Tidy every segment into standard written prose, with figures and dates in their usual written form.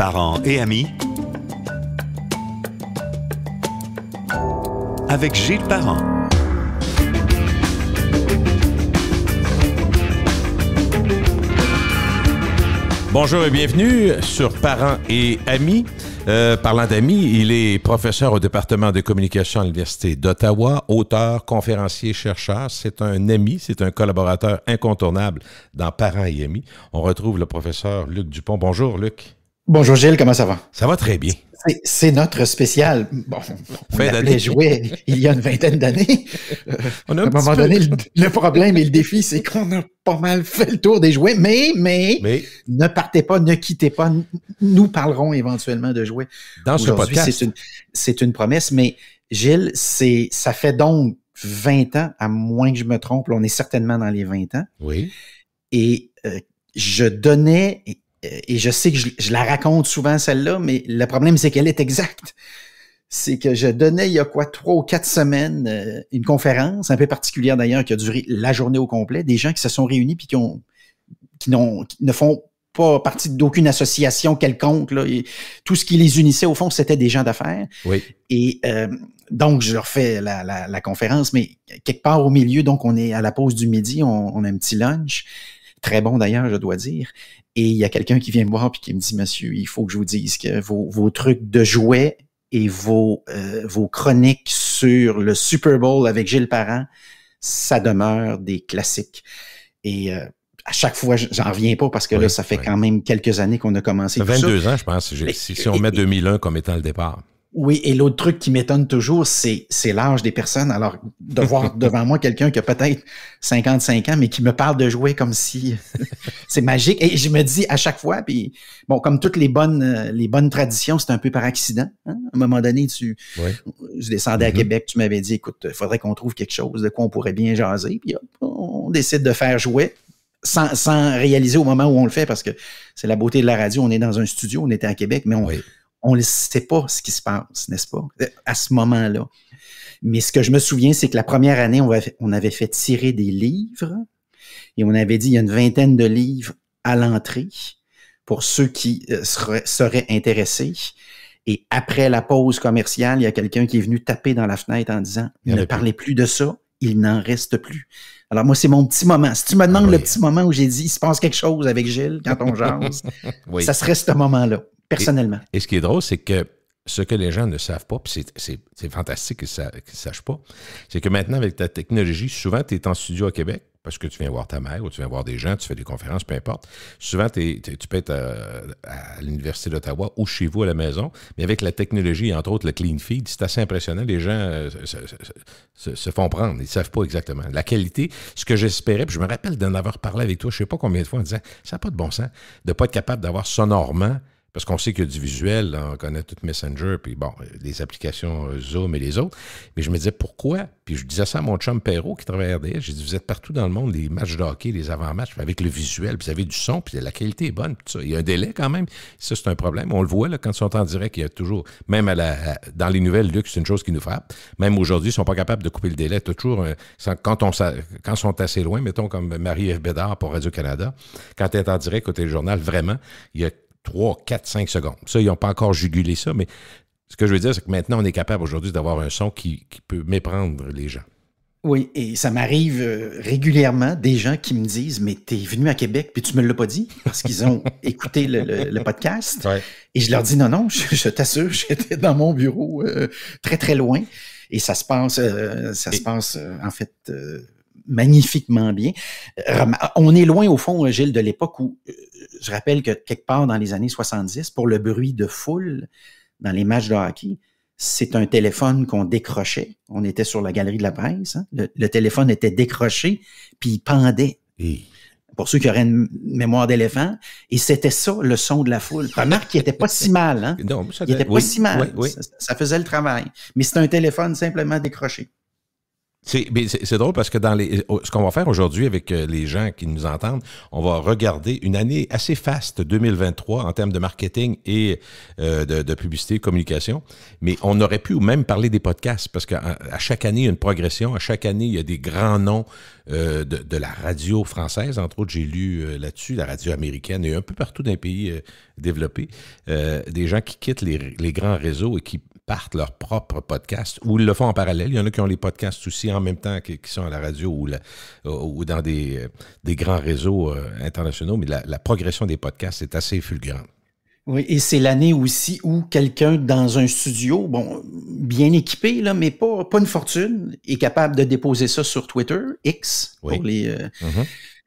Parents et amis avec Gilles Parent. Bonjour et bienvenue sur Parents et amis. Parlant d'amis, il est professeur au département de communication à l'Université d'Ottawa, auteur, conférencier, chercheur. C'est un ami, c'est un collaborateur incontournable dans Parents et amis. On retrouve le professeur Luc Dupont. Bonjour Luc. Bonjour Gilles, comment ça va? Ça va très bien. C'est notre spécial. Bon, on l'appelait jouet il y a une vingtaine d'années. À un moment donné, le problème et le défi, c'est qu'on a pas mal fait le tour des jouets, mais ne partez pas, ne quittez pas. Nous parlerons éventuellement de jouets. Dans ce podcast. C'est une promesse, mais Gilles, ça fait donc 20 ans, à moins que je me trompe, là, on est certainement dans les 20 ans. Oui. Et je donnais... Et je sais que je la raconte souvent, celle-là, mais le problème, c'est qu'elle est exacte. C'est que je donnais, il y a 3 ou 4 semaines, une conférence, un peu particulière d'ailleurs, qui a duré la journée au complet, des gens qui se sont réunis puis qui ne font pas partie d'aucune association quelconque, là, et tout ce qui les unissait, au fond, c'était des gens d'affaires. Oui. Et donc, je leur fais la conférence, mais quelque part au milieu, donc on est à la pause du midi, on a un petit lunch, très bon d'ailleurs, je dois dire. Et il y a quelqu'un qui vient me voir et qui me dit, monsieur, il faut que je vous dise que vos trucs de jouets et vos chroniques sur le Super Bowl avec Gilles Parent, ça demeure des classiques. Et à chaque fois, j'en reviens pas parce que là, ça fait quand même quelques années qu'on a commencé. Ça fait 22 ans, je pense, si on met 2001 comme étant le départ. Oui, et l'autre truc qui m'étonne toujours, c'est l'âge des personnes. Alors, de voir devant moi quelqu'un qui a peut-être 55 ans, mais qui me parle de jouets comme si c'est magique. Et je me dis à chaque fois, puis bon, comme toutes les bonnes traditions, c'est un peu par accident. Hein? À un moment donné, je descendais à Québec, tu m'avais dit, écoute, il faudrait qu'on trouve quelque chose de quoi on pourrait bien jaser. Puis hop, on décide de faire jouet. Sans réaliser au moment où on le fait, parce que c'est la beauté de la radio. On est dans un studio, on était à Québec, mais on ne sait pas ce qui se passe, n'est-ce pas, à ce moment-là. Mais ce que je me souviens, c'est que la première année, on avait fait tirer des livres et on avait dit il y a une 20aine de livres à l'entrée pour ceux qui seraient intéressés. Et après la pause commerciale, il y a quelqu'un qui est venu taper dans la fenêtre en disant « Ne parlez plus de ça, il n'en reste plus ». Alors moi, c'est mon petit moment. Si tu me demandes le petit moment où j'ai dit « Il se passe quelque chose avec Gilles quand on jase », ça serait ce moment-là. Personnellement. Et ce qui est drôle, c'est que ce que les gens ne savent pas, puis c'est fantastique qu'ils ne sachent pas, c'est que maintenant, avec ta technologie, souvent, tu es en studio à Québec, parce que tu viens voir ta mère ou tu viens voir des gens, tu fais des conférences, peu importe. Souvent, tu peux être à l'Université d'Ottawa ou chez vous à la maison, mais avec la technologie, entre autres le clean feed, c'est assez impressionnant. Les gens se font prendre, ils ne savent pas exactement. La qualité, ce que j'espérais, puis je me rappelle d'en avoir parlé avec toi, je ne sais pas combien de fois, en disant, ça n'a pas de bon sens de ne pas être capable d'avoir sonorement. Parce qu'on sait qu'il y a du visuel, là, on connaît tout Messenger, puis bon, les applications Zoom et les autres. Mais je me disais, pourquoi? Puis je disais ça à mon chum Perrault qui travaille à RDS. J'ai dit, vous êtes partout dans le monde, les matchs de hockey, les avant-matchs, avec le visuel, puis vous avez du son, puis la qualité est bonne, puis tout ça. Il y a un délai quand même. Ça, c'est un problème. On le voit, là, quand ils sont en direct, il y a toujours, même dans les nouvelles, Luc, c'est une chose qui nous frappe. Même aujourd'hui, ils ne sont pas capables de couper le délai. Toujours, quand ils sont assez loin, mettons comme Marie-Ève Bédard pour Radio-Canada, quand elle est en direct, côté le journal, vraiment, il y a 3, 4, 5 secondes. Ça, ils n'ont pas encore jugulé ça, mais ce que je veux dire, c'est que maintenant, on est capable aujourd'hui d'avoir un son qui peut méprendre les gens. Oui, et ça m'arrive régulièrement, des gens qui me disent « Mais t'es venu à Québec, puis tu me l'as pas dit, parce qu'ils ont écouté le podcast. Ouais. » Et je leur dis « Non, je t'assure, j'étais dans mon bureau très, très loin. » Et ça se passe, en fait... magnifiquement bien. On est loin, au fond, Gilles, de l'époque où, je rappelle que quelque part dans les années 70, pour le bruit de foule dans les matchs de hockey, c'est un téléphone qu'on décrochait. On était sur la galerie de la presse. Hein? Le téléphone était décroché, puis il pendait. Pour ceux qui auraient une mémoire d'éléphant. Et c'était ça, le son de la foule. Remarque qu'il n'était pas si mal. Hein? Non, il n'était pas si mal. Oui. Ça faisait le travail. Mais c'est un téléphone simplement décroché. C'est drôle parce que ce qu'on va faire aujourd'hui avec les gens qui nous entendent, on va regarder une année assez faste 2023 en termes de marketing et de publicité et communication. Mais on aurait pu même parler des podcasts parce qu'à chaque année, il y a une progression. À chaque année, il y a des grands noms de la radio française, entre autres, j'ai lu là-dessus, la radio américaine et un peu partout dans les pays développés, des gens qui quittent les grands réseaux et qui partent leur propre podcast, ou ils le font en parallèle. Il y en a qui ont les podcasts aussi en même temps qui sont à la radio ou dans des grands réseaux internationaux, mais la progression des podcasts est assez fulgurante. Oui, et c'est l'année aussi où quelqu'un dans un studio, bon, bien équipé, là, mais pas une fortune, est capable de déposer ça sur Twitter, X, oui. pour les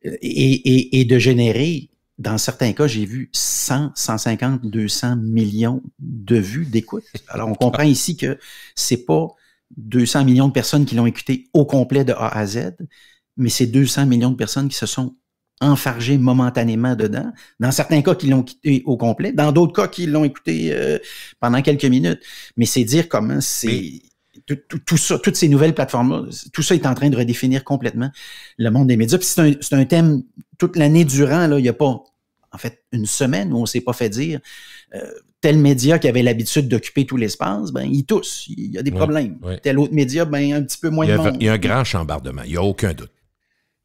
et de générer, dans certains cas, j'ai vu 100, 150, 200 millions de vues, d'écoutes. Alors, on comprend ici que c'est pas 200 millions de personnes qui l'ont écouté au complet de A à Z, mais c'est 200 millions de personnes qui se sont enfargés momentanément dedans. Dans certains cas, qui l'ont quitté au complet. Dans d'autres cas, qui l'ont écouté pendant quelques minutes. Mais c'est dire comment c'est... Tout ça, toutes ces nouvelles plateformes-là, tout ça est en train de redéfinir complètement le monde des médias. Puis c'est un thème toute l'année durant. Là, il n'y a pas, en fait, une semaine où on ne s'est pas fait dire tel média qui avait l'habitude d'occuper tout l'espace, ben il tousse, il y a des problèmes. Oui. Tel autre média, ben un petit peu moins de monde. Il y a un grand chambardement, il n'y a aucun doute.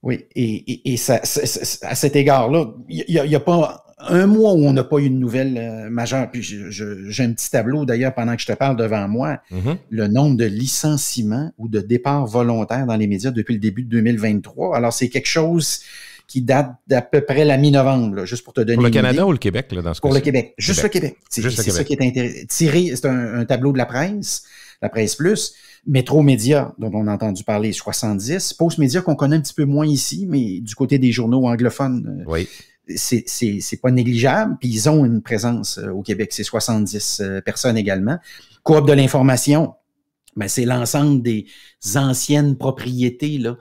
Oui, et ça, à cet égard-là, il y a pas un mois où on n'a pas eu une nouvelle majeure. Puis j'ai un petit tableau, d'ailleurs, pendant que je te parle devant moi, le nombre de licenciements ou de départs volontaires dans les médias depuis le début de 2023. Alors, c'est quelque chose qui date d'à peu près la mi-novembre, là, juste pour te donner une idée. Pour le Canada ou le Québec, là, dans ce cas-ci? Pour le Québec. Juste le Québec. C'est ça qui est intéressant. Tiré, c'est un tableau de la Presse Plus. Métro Média, dont on a entendu parler, 70. Post Média, qu'on connaît un petit peu moins ici, mais du côté des journaux anglophones, c'est pas négligeable. Puis ils ont une présence au Québec, c'est 70 personnes également. Coop de l'information, ben, c'est l'ensemble des anciennes propriétés, là.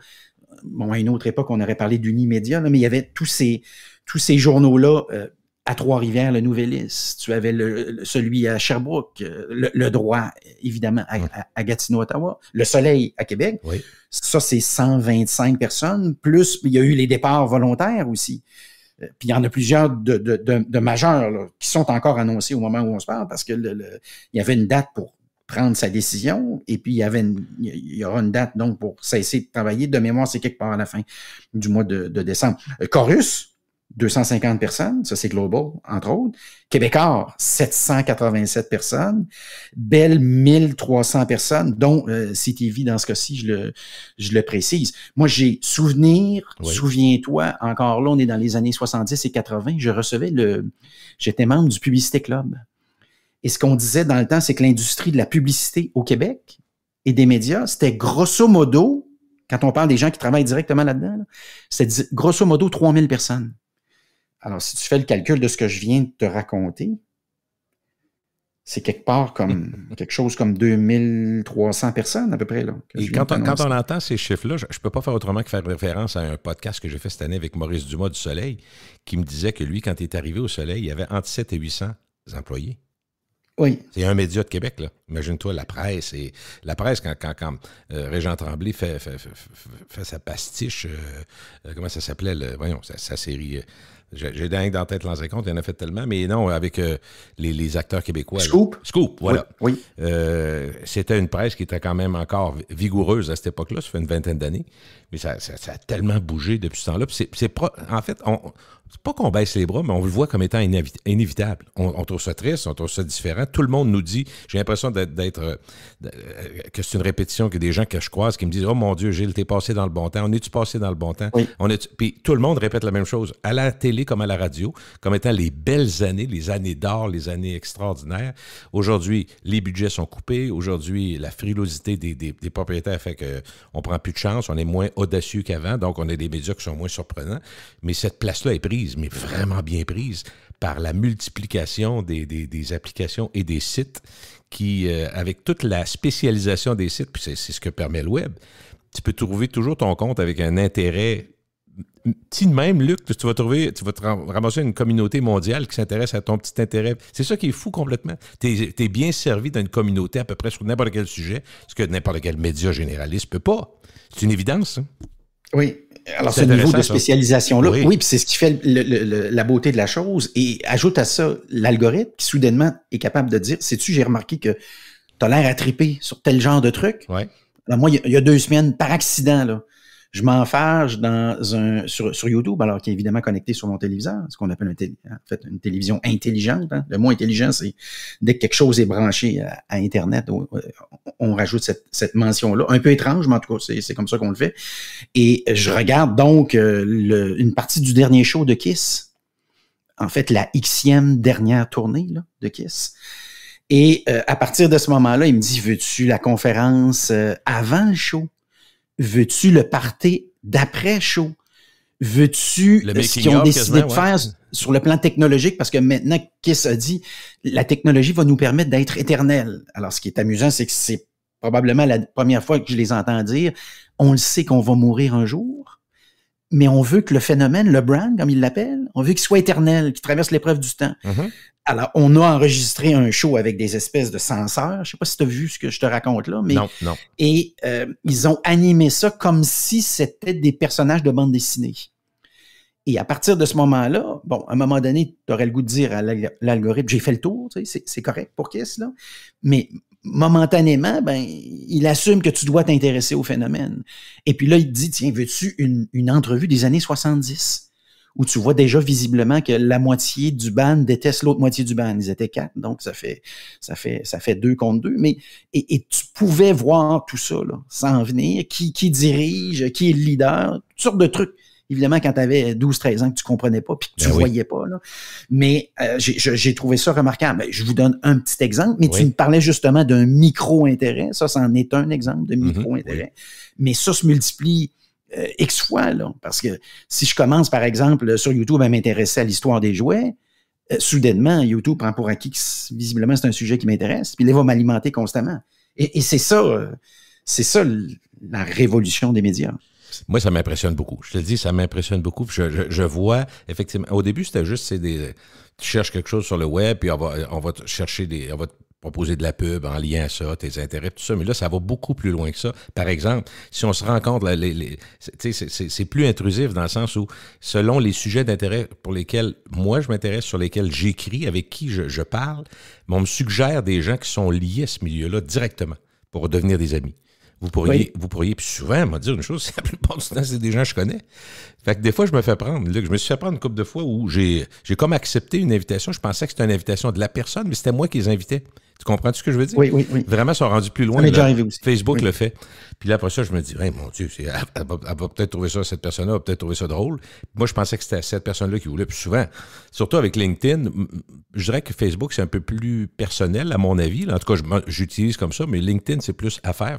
Bon, à une autre époque, on aurait parlé d'Unimédia, là, mais il y avait tous ces journaux-là à Trois-Rivières, le Nouvelliste. Tu avais celui à Sherbrooke, le Droit, évidemment, à Gatineau, Ottawa. Le Soleil à Québec. Oui. Ça, c'est 125 personnes. Plus, il y a eu les départs volontaires aussi. Puis il y en a plusieurs de majeurs là, qui sont encore annoncés au moment où on se parle parce que il y avait une date pour prendre sa décision et puis il y aura une date donc pour cesser de travailler. De mémoire, c'est quelque part à la fin du mois de décembre. Chorus, 250 personnes, ça c'est Global, entre autres. Québécois, 787 personnes. Bell, 1300 personnes, dont CTV, dans ce cas-ci, je le précise. Moi, j'ai souvenir, souviens-toi, encore là, on est dans les années 70 et 80, j'étais membre du Publicité Club. Et ce qu'on disait dans le temps, c'est que l'industrie de la publicité au Québec et des médias, c'était grosso modo, quand on parle des gens qui travaillent directement là-dedans, là, c'est grosso modo 3000 personnes. Alors, si tu fais le calcul de ce que je viens de te raconter, c'est quelque part comme quelque chose comme 2300 personnes à peu près. Là, et quand on entend ces chiffres-là, je ne peux pas faire autrement que faire référence à un podcast que j'ai fait cette année avec Maurice Dumas du Soleil, qui me disait que lui, quand il est arrivé au Soleil, il y avait entre 7 et 800 employés. Oui. C'est un média de Québec, là. Imagine-toi la presse. Et la presse, quand Régent Tremblay fait sa pastiche, comment ça s'appelait, sa série... J'ai dingue dans la tête l'ancien compte, il en a fait tellement, mais non, avec les acteurs québécois. Scoop. Là. Scoop, voilà. Oui. C'était une presse qui était quand même encore vigoureuse à cette époque-là, ça fait une vingtaine d'années, mais ça a tellement bougé depuis ce temps-là. En fait, c'est pas qu'on baisse les bras, mais on le voit comme étant inévitable. On trouve ça triste, on trouve ça différent. Tout le monde nous dit, j'ai l'impression que c'est une répétition, que des gens que je croise qui me disent « Oh mon Dieu, Gilles, t'es passé dans le bon temps. On est-tu passé dans le bon temps? » Puis tout le monde répète la même chose, à la télé comme à la radio, comme étant les belles années, les années d'or, les années extraordinaires. Aujourd'hui, les budgets sont coupés. Aujourd'hui, la frilosité des propriétaires fait qu'on prend plus de chance, on est moins audacieux qu'avant, donc on a des médias qui sont moins surprenants. Mais cette place-là est prise, mais vraiment bien prise, par la multiplication des applications et des sites qui, avec toute la spécialisation des sites, puis c'est ce que permet le web, tu peux trouver toujours ton compte avec un intérêt petit de même, Luc, tu vas te ramasser une communauté mondiale qui s'intéresse à ton petit intérêt. C'est ça qui est fou complètement. Tu es bien servi dans une communauté à peu près sur n'importe quel sujet, ce que n'importe quel média généraliste ne peut pas. C'est une évidence. Hein? Oui. Alors, ce niveau de spécialisation-là, oui, puis c'est ce qui fait la beauté de la chose. Et ajoute à ça l'algorithme qui, soudainement, est capable de dire, sais-tu, j'ai remarqué que tu as l'air à triper sur tel genre de truc. Ouais. Alors, moi, il y a 2 semaines, par accident, là, je m'enfarge sur YouTube, alors qu'il est évidemment connecté sur mon téléviseur, ce qu'on appelle une télévision intelligente. Hein. Le mot intelligent, c'est dès que quelque chose est branché à Internet, on rajoute cette mention-là. Un peu étrange, mais en tout cas, c'est comme ça qu'on le fait. Et je regarde donc une partie du dernier show de Kiss. En fait, la Xème dernière tournée là, de Kiss. Et à partir de ce moment-là, il me dit, veux-tu la conférence avant le show? Veux-tu le party d'après-show? Veux-tu ce qu'ils ont décidé de faire sur le plan technologique? Parce que maintenant, Kiss a dit, la technologie va nous permettre d'être éternels. Alors, ce qui est amusant, c'est que c'est probablement la première fois que je les entends dire, on le sait qu'on va mourir un jour, mais on veut que le phénomène, le brand, comme ils l'appellent, on veut qu'il soit éternel, qu'il traverse l'épreuve du temps. Mm-hmm. Alors, on a enregistré un show avec des espèces de censeurs. Je sais pas si tu as vu ce que je te raconte là, mais non. Et ils ont animé ça comme si c'était des personnages de bande dessinée. Et à partir de ce moment-là, bon, à un moment donné, tu aurais le goût de dire à l'algorithme, j'ai fait le tour, tu sais, c'est correct pour Kiss, là. Mais momentanément, ben, il assume que tu dois t'intéresser au phénomène. Et puis là, il te dit, tiens, veux-tu une entrevue des années 70? Où tu vois déjà visiblement que la moitié du band déteste l'autre moitié du band. Ils étaient 4, donc ça fait 2 contre 2. Mais, et tu pouvais voir tout ça, là, s'en venir, qui dirige, qui est le leader, toutes sortes de trucs. Évidemment, quand tu avais 12-13 ans que tu comprenais pas puis que tu voyais pas, là. Mais j'ai trouvé ça remarquable. Ben, je vous donne un petit exemple, mais tu me parlais justement d'un micro-intérêt. Ça, c'en est un exemple de micro-intérêt. Mais ça se multiplie X fois, là. Parce que si je commence, par exemple, sur YouTube à m'intéresser à l'histoire des jouets, soudainement, YouTube prend pour acquis que visiblement c'est un sujet qui m'intéresse, puis il va m'alimenter constamment. Et c'est ça la révolution des médias. Moi, ça m'impressionne beaucoup. Je te le dis, ça m'impressionne beaucoup. Je vois, effectivement, au début, c'était juste, tu cherches quelque chose sur le web, puis on va te chercher on va te proposer de la pub en lien à ça, tes intérêts, tout ça. Mais là, ça va beaucoup plus loin que ça. Par exemple, si on se rend compte, là, c'est plus intrusif dans le sens où, selon les sujets d'intérêt pour lesquels moi je m'intéresse, sur lesquels j'écris, avec qui je parle, on me suggère des gens qui sont liés à ce milieu-là directement pour devenir des amis. Vous pourriez, puis souvent, me dire une chose, c'est la plupart du temps, c'est des gens que je connais. Fait que des fois, je me fais prendre. Là, je me suis fait prendre une couple de fois où j'ai comme accepté une invitation. Je pensais que c'était une invitation de la personne, mais c'était moi qui les invitais. Tu comprends ce que je veux dire? Oui. Vraiment, ça a rendu plus loin. Ça m'est déjà arrivé aussi. Facebook le fait. Puis là, après ça, je me dis, hey, mon Dieu, elle va peut-être trouver ça, cette personne-là va peut-être trouver ça drôle. Moi, je pensais que c'était cette personne-là qui voulait. Puis souvent, surtout avec LinkedIn, je dirais que Facebook, c'est un peu plus personnel, à mon avis. Là, en tout cas, j'utilise comme ça, mais LinkedIn, c'est plus affaire.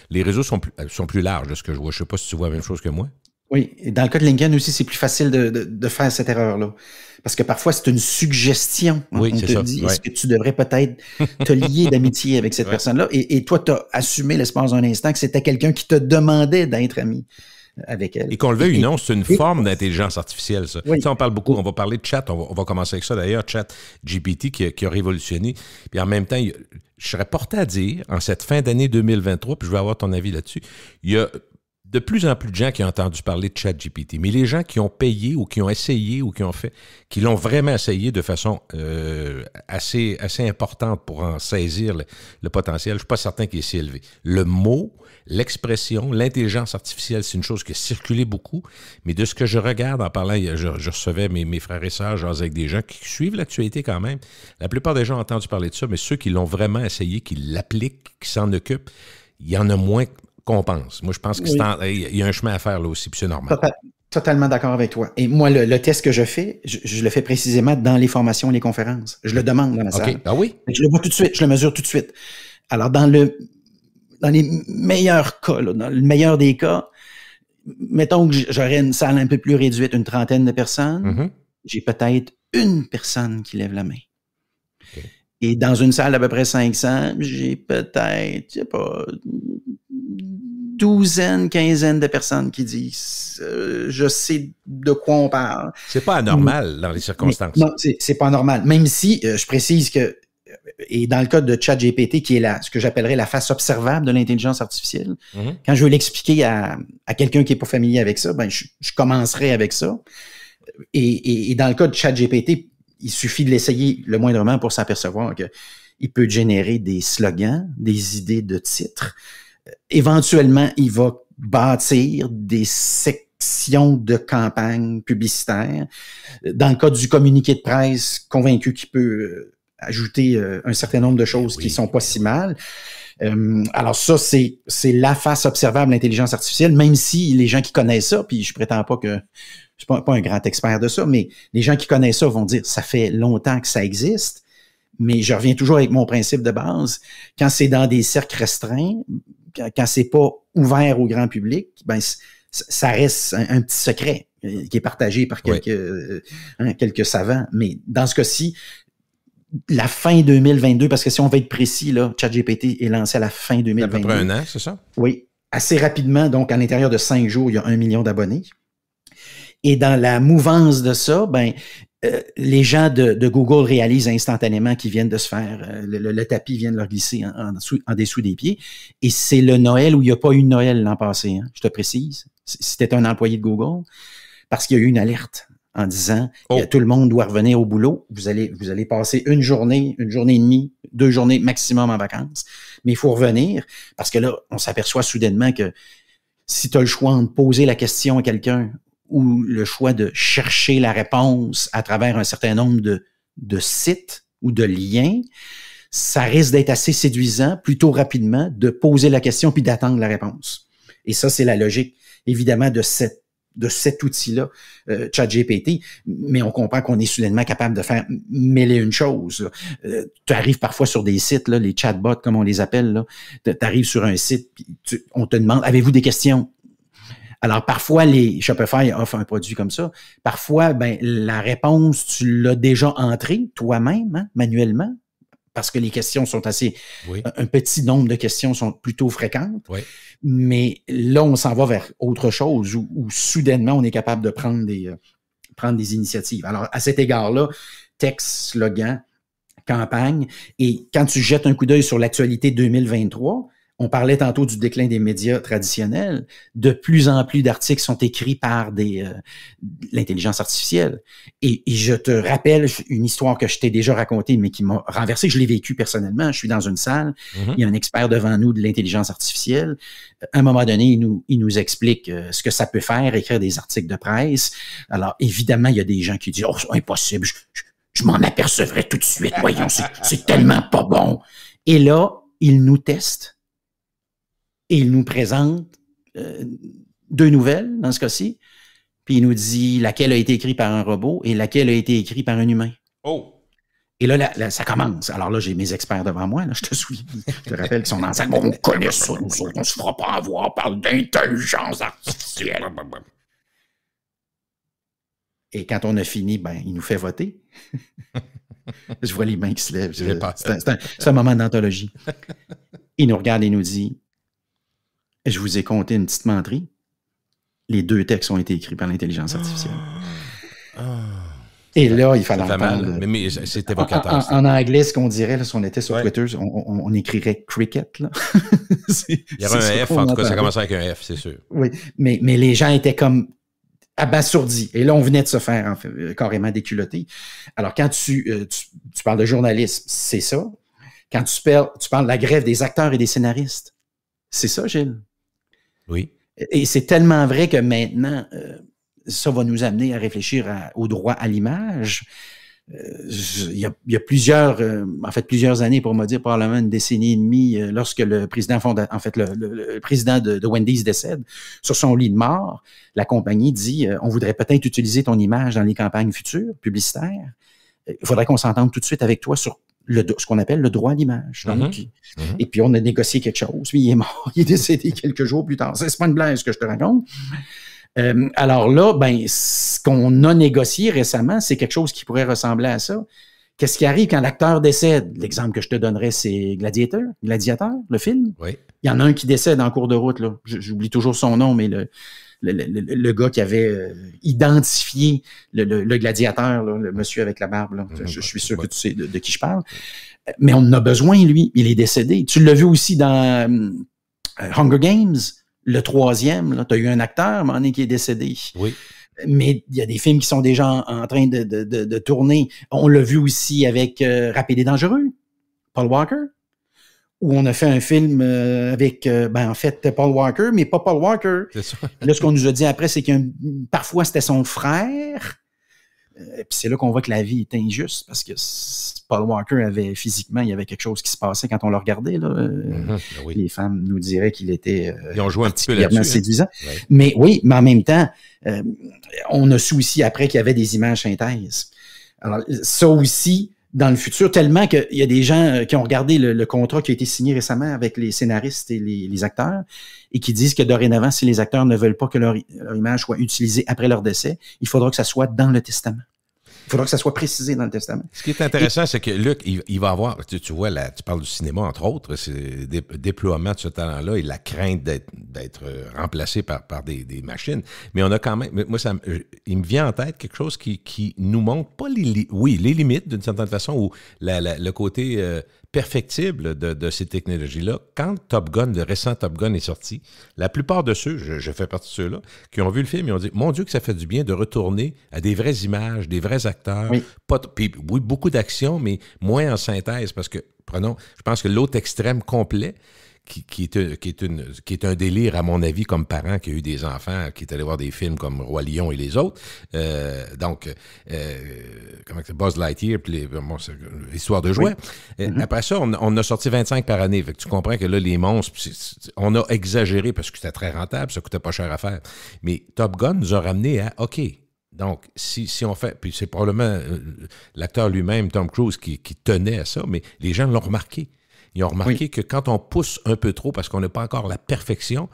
Les réseaux sont plus larges de ce que je vois. Je sais pas si tu vois la même chose que moi. Oui, et dans le cas de LinkedIn aussi, c'est plus facile de faire cette erreur-là. Parce que parfois, c'est une suggestion. Oui, on te dit, est-ce que tu devrais peut-être te lier d'amitié avec cette personne-là? Et toi, tu as assumé l'espace d'un instant que c'était quelqu'un qui te demandait d'être ami avec elle. Et qu'on le veuille ou non, c'est une forme d'intelligence artificielle, ça. Oui. Ça, on parle beaucoup, on va parler de chat, on va commencer avec ça d'ailleurs, chat GPT qui a révolutionné. Puis en même temps, je serais porté à dire, en cette fin d'année 2023, puis je veux avoir ton avis là-dessus, il y a de plus en plus de gens qui ont entendu parler de ChatGPT, mais les gens qui ont payé ou qui ont essayé ou qui l'ont vraiment essayé de façon assez importante pour en saisir le potentiel, je ne suis pas certain qu'il est si élevé. Le mot, l'expression, l'intelligence artificielle, c'est une chose qui a circulé beaucoup, mais de ce que je regarde en parlant, je recevais mes frères et sœurs, j'en avec des gens qui suivent l'actualité quand même. La plupart des gens ont entendu parler de ça, mais ceux qui l'ont vraiment essayé, qui l'appliquent, qui s'en occupent, il y en a moins qu'on pense. Moi, je pense qu'il y a un chemin à faire là aussi, puis c'est normal. Totalement d'accord avec toi. Et moi, le test que je fais, je le fais précisément dans les formations et les conférences. Je le demande dans la salle. Ah oui? Je le vois tout de suite, je le mesure tout de suite. Alors, dans les meilleurs cas, là, dans le meilleur des cas, mettons que j'aurais une salle un peu plus réduite, une trentaine de personnes, j'ai peut-être une personne qui lève la main. Okay. Et dans une salle d'à peu près 500, j'ai peut-être, je sais pas, douzaine, quinzaine de personnes qui disent je sais de quoi on parle. C'est pas anormal dans les circonstances. Non, c'est pas anormal. Même si je précise que, et dans le cas de ChatGPT, qui est ce que j'appellerais la face observable de l'intelligence artificielle, quand je veux l'expliquer à quelqu'un qui est pas familier avec ça, ben je commencerai avec ça. Et dans le cas de ChatGPT, il suffit de l'essayer le moindrement pour s'apercevoir qu'il peut générer des slogans, des idées de titres. Éventuellement, il va bâtir des sections de campagne publicitaire. Dans le cas du communiqué de presse, convaincu qu'il peut ajouter un certain nombre de choses qui sont pas si mal. Alors ça, c'est la face observable de l'intelligence artificielle, même si les gens qui connaissent ça, puis je prétends pas que je suis pas un grand expert de ça, mais les gens qui connaissent ça vont dire ça fait longtemps que ça existe, mais je reviens toujours avec mon principe de base. Quand c'est dans des cercles restreints, quand c'est pas ouvert au grand public, ben ça reste un petit secret qui est partagé par quelques savants. Mais dans ce cas-ci, la fin 2022, parce que si on veut être précis, là, ChatGPT est lancé à la fin 2022. À peu près un an, c'est ça? Oui, assez rapidement. Donc, à l'intérieur de 5 jours, il y a 1 million d'abonnés. Et dans la mouvance de ça, les gens de Google réalisent instantanément qu'ils viennent de se faire, le tapis vient de leur glisser en dessous des pieds. Et c'est le Noël où il n'y a pas eu de Noël l'an passé, hein, je te précise. Si tu étais un employé de Google, parce qu'il y a eu une alerte en disant tout le monde doit revenir au boulot. Vous allez passer une journée et demie, 2 journées maximum en vacances. Mais il faut revenir parce que là, on s'aperçoit soudainement que si tu as le choix de poser la question à quelqu'un ou le choix de chercher la réponse à travers un certain nombre de sites ou de liens, ça risque d'être assez séduisant plutôt rapidement de poser la question puis d'attendre la réponse. Et ça, c'est la logique, évidemment, de cet outil-là, ChatGPT, mais on comprend qu'on est soudainement capable de faire mille et une choses. Tu arrives parfois sur des sites, là, les chatbots, comme on les appelle, tu arrives sur un site, puis on te demande, avez-vous des questions? Alors, parfois, les Shopify offrent un produit comme ça. Parfois, la réponse, tu l'as déjà entrée toi-même, hein, manuellement, parce que les questions sont assez... Un petit nombre de questions sont plutôt fréquentes. Oui. Mais là, on s'en va vers autre chose où soudainement, on est capable de prendre des initiatives. Alors, à cet égard-là, texte, slogan, campagne. Et quand tu jettes un coup d'œil sur l'actualité 2023, on parlait tantôt du déclin des médias traditionnels. De plus en plus d'articles sont écrits par l'intelligence artificielle. Et je te rappelle une histoire que je t'ai déjà racontée, mais qui m'a renversé. Je l'ai vécu personnellement. Je suis dans une salle. Il y a un expert devant nous de l'intelligence artificielle. À un moment donné, il nous explique ce que ça peut faire, écrire des articles de presse. Alors, évidemment, il y a des gens qui disent « Oh, c'est impossible. Je m'en apercevrai tout de suite. Voyons, c'est tellement pas bon. » Et là, il nous teste. Et il nous présente 2 nouvelles, dans ce cas-ci, puis il nous dit laquelle a été écrite par un robot et laquelle a été écrite par un humain. Oh! Et là, ça commence. Alors là, j'ai mes experts devant moi, là, je te rappelle qu'ils sont dans la salle. On connaît ça, nous autres, on se fera pas avoir par l'intelligence artificielle. Et quand on a fini, il nous fait voter. Je vois les mains qui se lèvent. C'est un moment d'anthologie. Il nous regarde et nous dit... Je vous ai compté une petite menterie. Les 2 textes ont été écrits par l'intelligence artificielle. Et là, il fallait entendre... Mais c'est évocateur. En anglais, ce qu'on dirait, là, si on était sur Twitter, on écrirait cricket. Là. Il y aurait un F, en tout cas, ça commençait avec un F, c'est sûr. Oui, mais les gens étaient comme abasourdis. Et là, on venait de se faire carrément déculoter. Alors, quand tu parles de journalisme, c'est ça. Quand tu parles de la grève des acteurs et des scénaristes, c'est ça, Gilles. Oui. Et c'est tellement vrai que maintenant, ça va nous amener à réfléchir au droit à l'image. Il y a plusieurs années, pour me dire probablement une décennie et demie, lorsque le président le président de Wendy's décède, sur son lit de mort, la compagnie dit on voudrait peut-être utiliser ton image dans les campagnes futures, publicitaires. Il faudrait qu'on s'entende tout de suite avec toi sur ce qu'on appelle le droit à l'image. Donc, et puis, on a négocié quelque chose. Puis, il est mort. Il est décédé quelques jours plus tard. C'est pas une blague, ce que je te raconte. Alors là, ce qu'on a négocié récemment, c'est quelque chose qui pourrait ressembler à ça. Qu'est-ce qui arrive quand l'acteur décède? L'exemple que je te donnerais, c'est Gladiator, le film. Oui. Il y en a un qui décède en cours de route. Là. J'oublie toujours son nom, mais le gars qui avait identifié le gladiateur, là, le monsieur avec la barbe, là. Je suis sûr que tu sais de qui je parle. Mais on en a besoin, lui. Il est décédé. Tu l'as vu aussi dans Hunger Games, le 3e. Tu as eu un acteur, à un moment donné, qui est décédé. Oui. Mais il y a des films qui sont déjà en train de tourner. On l'a vu aussi avec Rapide et dangereux, Paul Walker. où on a fait un film avec, en fait, Paul Walker, mais pas Paul Walker. C'est ça. Là, ce qu'on nous a dit après, c'est que parfois, c'était son frère. Puis c'est là qu'on voit que la vie est injuste, parce que Paul Walker avait, physiquement, il y avait quelque chose qui se passait quand on le regardait. Là. Oui. Les femmes nous diraient qu'il était Ils ont joué un petit peu particulièrement là-dessus. séduisant. Ouais. Mais oui, mais en même temps, on a su aussi après qu'il y avait des images synthèses. Alors, ça aussi, dans le futur, tellement qu'il y a des gens qui ont regardé le contrat qui a été signé récemment avec les scénaristes et les acteurs et qui disent que dorénavant, si les acteurs ne veulent pas que leur image soit utilisée après leur décès, il faudra que ça soit dans le testament. Il faudra que ça soit précisé dans le testament. Ce qui est intéressant, c'est que Luc, il va avoir, tu vois, là, tu parles du cinéma, entre autres, c'est le déploiement de ce talent-là et la crainte d'être remplacé par des machines. Mais on a quand même, moi, il me vient en tête quelque chose qui nous montre pas les limites, d'une certaine façon, ou le côté perfectible de ces technologies-là. Quand Top Gun, le récent Top Gun est sorti, la plupart de ceux, je fais partie de ceux-là, qui ont vu le film, ils ont dit, mon Dieu, que ça fait du bien de retourner à des vraies images, des vrais acteurs. Oui, puis, oui, beaucoup d'action, mais moins en synthèse, parce que, je pense que l'autre extrême complet, qui est un délire, à mon avis, comme parent qui a eu des enfants, qui est allé voir des films comme Roi Lion et les autres. Comment c'est, Buzz Lightyear, puis l'histoire de jouets. Oui. Après ça, on a sorti 25 par année. Fait que tu comprends que là, les monstres, on a exagéré parce que c'était très rentable, ça coûtait pas cher à faire. Mais Top Gun nous a ramené à OK. Donc, si on fait, puis c'est probablement l'acteur lui-même, Tom Cruise, qui tenait à ça, mais les gens l'ont remarqué. Ils ont remarqué que quand on pousse un peu trop, parce qu'on n'a pas encore la perfection,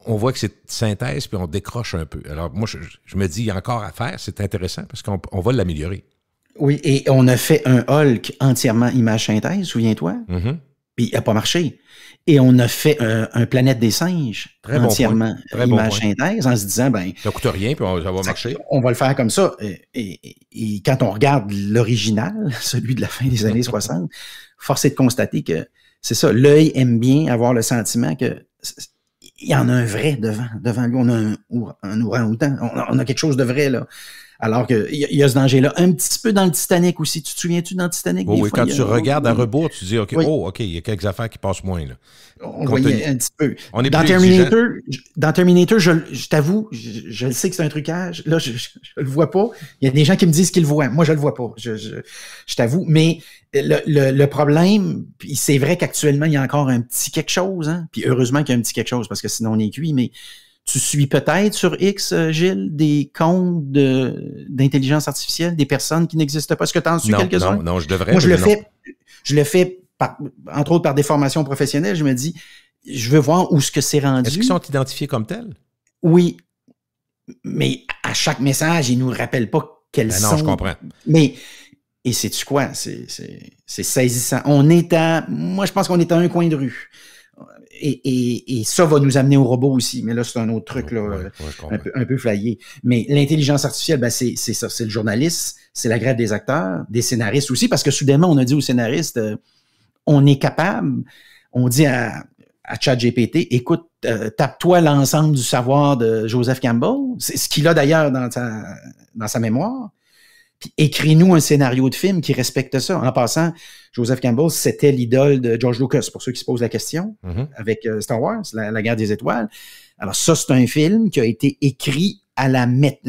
on voit que c'est synthèse, puis on décroche un peu. Alors, moi, je me dis, il y a encore à faire, c'est intéressant, parce qu'on va l'améliorer. Oui, et on a fait un Hulk entièrement image synthèse, souviens-toi? Mm-hmm. Puis il n'a pas marché. Et on a fait un Planète des singes très entièrement bon image synthèse, en se disant, ça coûte rien, puis ça va marcher. On va le faire comme ça. Et quand on regarde l'original, celui de la fin des années 60, force est de constater que c'est ça, l'œil aime bien avoir le sentiment que il y en a un vrai devant lui. On a un orang-outan. On a quelque chose de vrai, là. Alors qu'il y a ce danger-là. Un petit peu dans le Titanic aussi. Tu te souviens-tu dans le Titanic? Oui, quand tu regardes à rebours, tu te dis, OK, OK, il y a quelques affaires qui passent moins, là. On voyait un petit peu. On est dans Terminator, je t'avoue, je le sais que c'est un trucage. Là, je le vois pas. Il y a des gens qui me disent qu'ils le voient. Moi, je le vois pas. Je t'avoue. Mais le problème, puis c'est vrai qu'actuellement, il y a encore un petit quelque chose, hein. Puis heureusement qu'il y a un petit quelque chose, parce que sinon on est cuit, mais tu suis peut-être sur X, Gilles, des comptes d'intelligence artificielle, des personnes qui n'existent pas. Est-ce que tu en suis quelques-uns? Non, je devrais. Moi, je le fais entre autres par des formations professionnelles. Je me dis, je veux voir où ce que c'est rendu. Est-ce qu'ils sont identifiés comme tels? Oui. Mais à chaque message, ils nous rappellent pas quels sont. Non, je comprends. Mais, et sais-tu quoi? C'est saisissant. Moi, je pense qu'on est à un coin de rue. Et ça va nous amener au robot aussi. Mais là, c'est un autre truc, là, un peu flyé. Mais l'intelligence artificielle, c'est ça. C'est le journaliste, c'est la grève des acteurs, des scénaristes aussi, parce que soudainement, on a dit aux scénaristes, on est capable, on dit à ChatGPT, écoute, tape-toi l'ensemble du savoir de Joseph Campbell. C'est ce qu'il a d'ailleurs dans sa mémoire. Puis écris-nous un scénario de film qui respecte ça. En passant, Joseph Campbell, c'était l'idole de George Lucas, pour ceux qui se posent la question, avec Star Wars, la guerre des étoiles. Alors ça, c'est un film qui a été écrit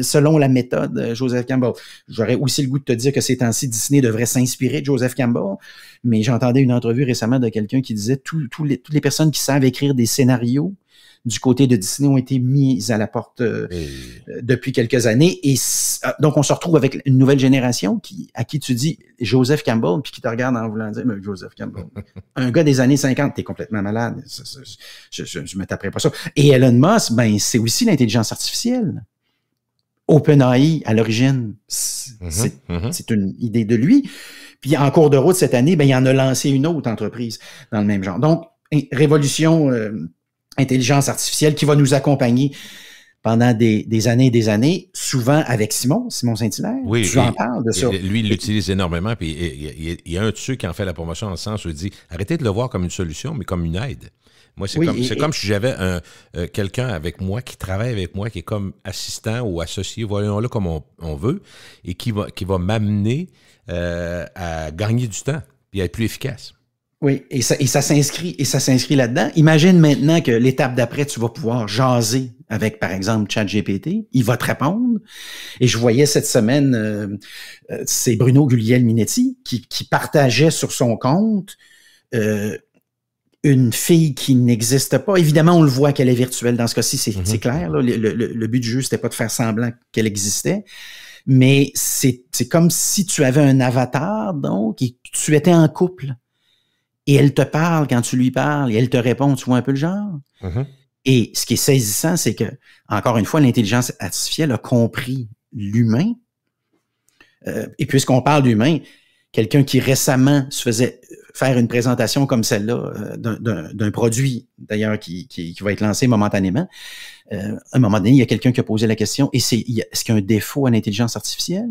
selon la méthode de Joseph Campbell. J'aurais aussi le goût de te dire que ces temps-ci, Disney devrait s'inspirer de Joseph Campbell, mais j'entendais une entrevue récemment de quelqu'un qui disait toutes les personnes qui savent écrire des scénarios du côté de Disney ont été mises à la porte depuis quelques années. Et donc, on se retrouve avec une nouvelle génération à qui tu dis Joseph Campbell, puis qui te regarde en voulant dire « Joseph Campbell, un gars des années 50, t'es complètement malade. Je me taperais pas ça. » Et Elon Musk, c'est aussi l'intelligence artificielle. OpenAI, à l'origine, c'est une idée de lui. Puis, en cours de route cette année, il en a lancé une autre entreprise dans le même genre. Donc, révolution... intelligence artificielle qui va nous accompagner pendant des années et des années, souvent avec Simon Saint-Hilaire. Oui, tu en parles de ça. Lui, il l'utilise énormément, puis il y a un de ceux qui en fait la promotion dans le sens où il dit « Arrêtez de le voir comme une solution, mais comme une aide. » Moi, c'est comme si j'avais quelqu'un avec moi, qui travaille avec moi, qui est comme assistant ou associé, voyons-le comme on veut, et qui va m'amener à gagner du temps, puis à être plus efficace. Oui, et ça s'inscrit là-dedans. Imagine maintenant que l'étape d'après, tu vas pouvoir jaser avec, par exemple, ChatGPT. Il va te répondre. Et je voyais cette semaine, c'est Bruno Guglielminetti qui partageait sur son compte une fille qui n'existe pas. Évidemment, on le voit qu'elle est virtuelle. Dans ce cas-ci, c'est clair. Là. Le but du jeu, c'était pas de faire semblant qu'elle existait. Mais c'est comme si tu avais un avatar, donc, et tu étais en couple. Et elle te parle quand tu lui parles, et elle te répond, tu vois un peu le genre? Mm-hmm. Et ce qui est saisissant, c'est que, encore une fois, l'intelligence artificielle a compris l'humain. Et puisqu'on parle d'humain, quelqu'un qui récemment se faisait faire une présentation comme celle-là d'un produit, d'ailleurs, qui va être lancé momentanément, à un moment donné, il y a quelqu'un qui a posé la question, est-ce qu'il y a un défaut à l'intelligence artificielle?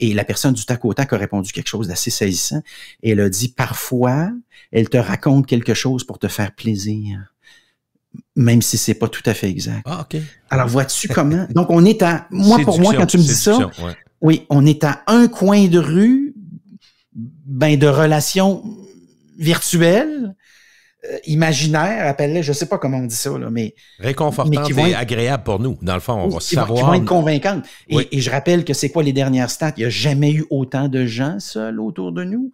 Et la personne du tac au tac a répondu quelque chose d'assez saisissant. Et elle a dit, parfois, elle te raconte quelque chose pour te faire plaisir, même si c'est pas tout à fait exact. Ah, OK. Alors, vois-tu comment? Donc, on est à... Pour moi, quand tu me dis ça, ouais. Oui, on est à un coin de rue, de relations virtuelles, imaginaires, appelle-les, je sais pas comment on dit ça, là, mais... Réconfortantes et agréables pour nous. Dans le fond, on va savoir... Qui vont être convaincantes. Oui. Et je rappelle que c'est quoi les dernières stats? Il n'y a jamais eu autant de gens seuls autour de nous,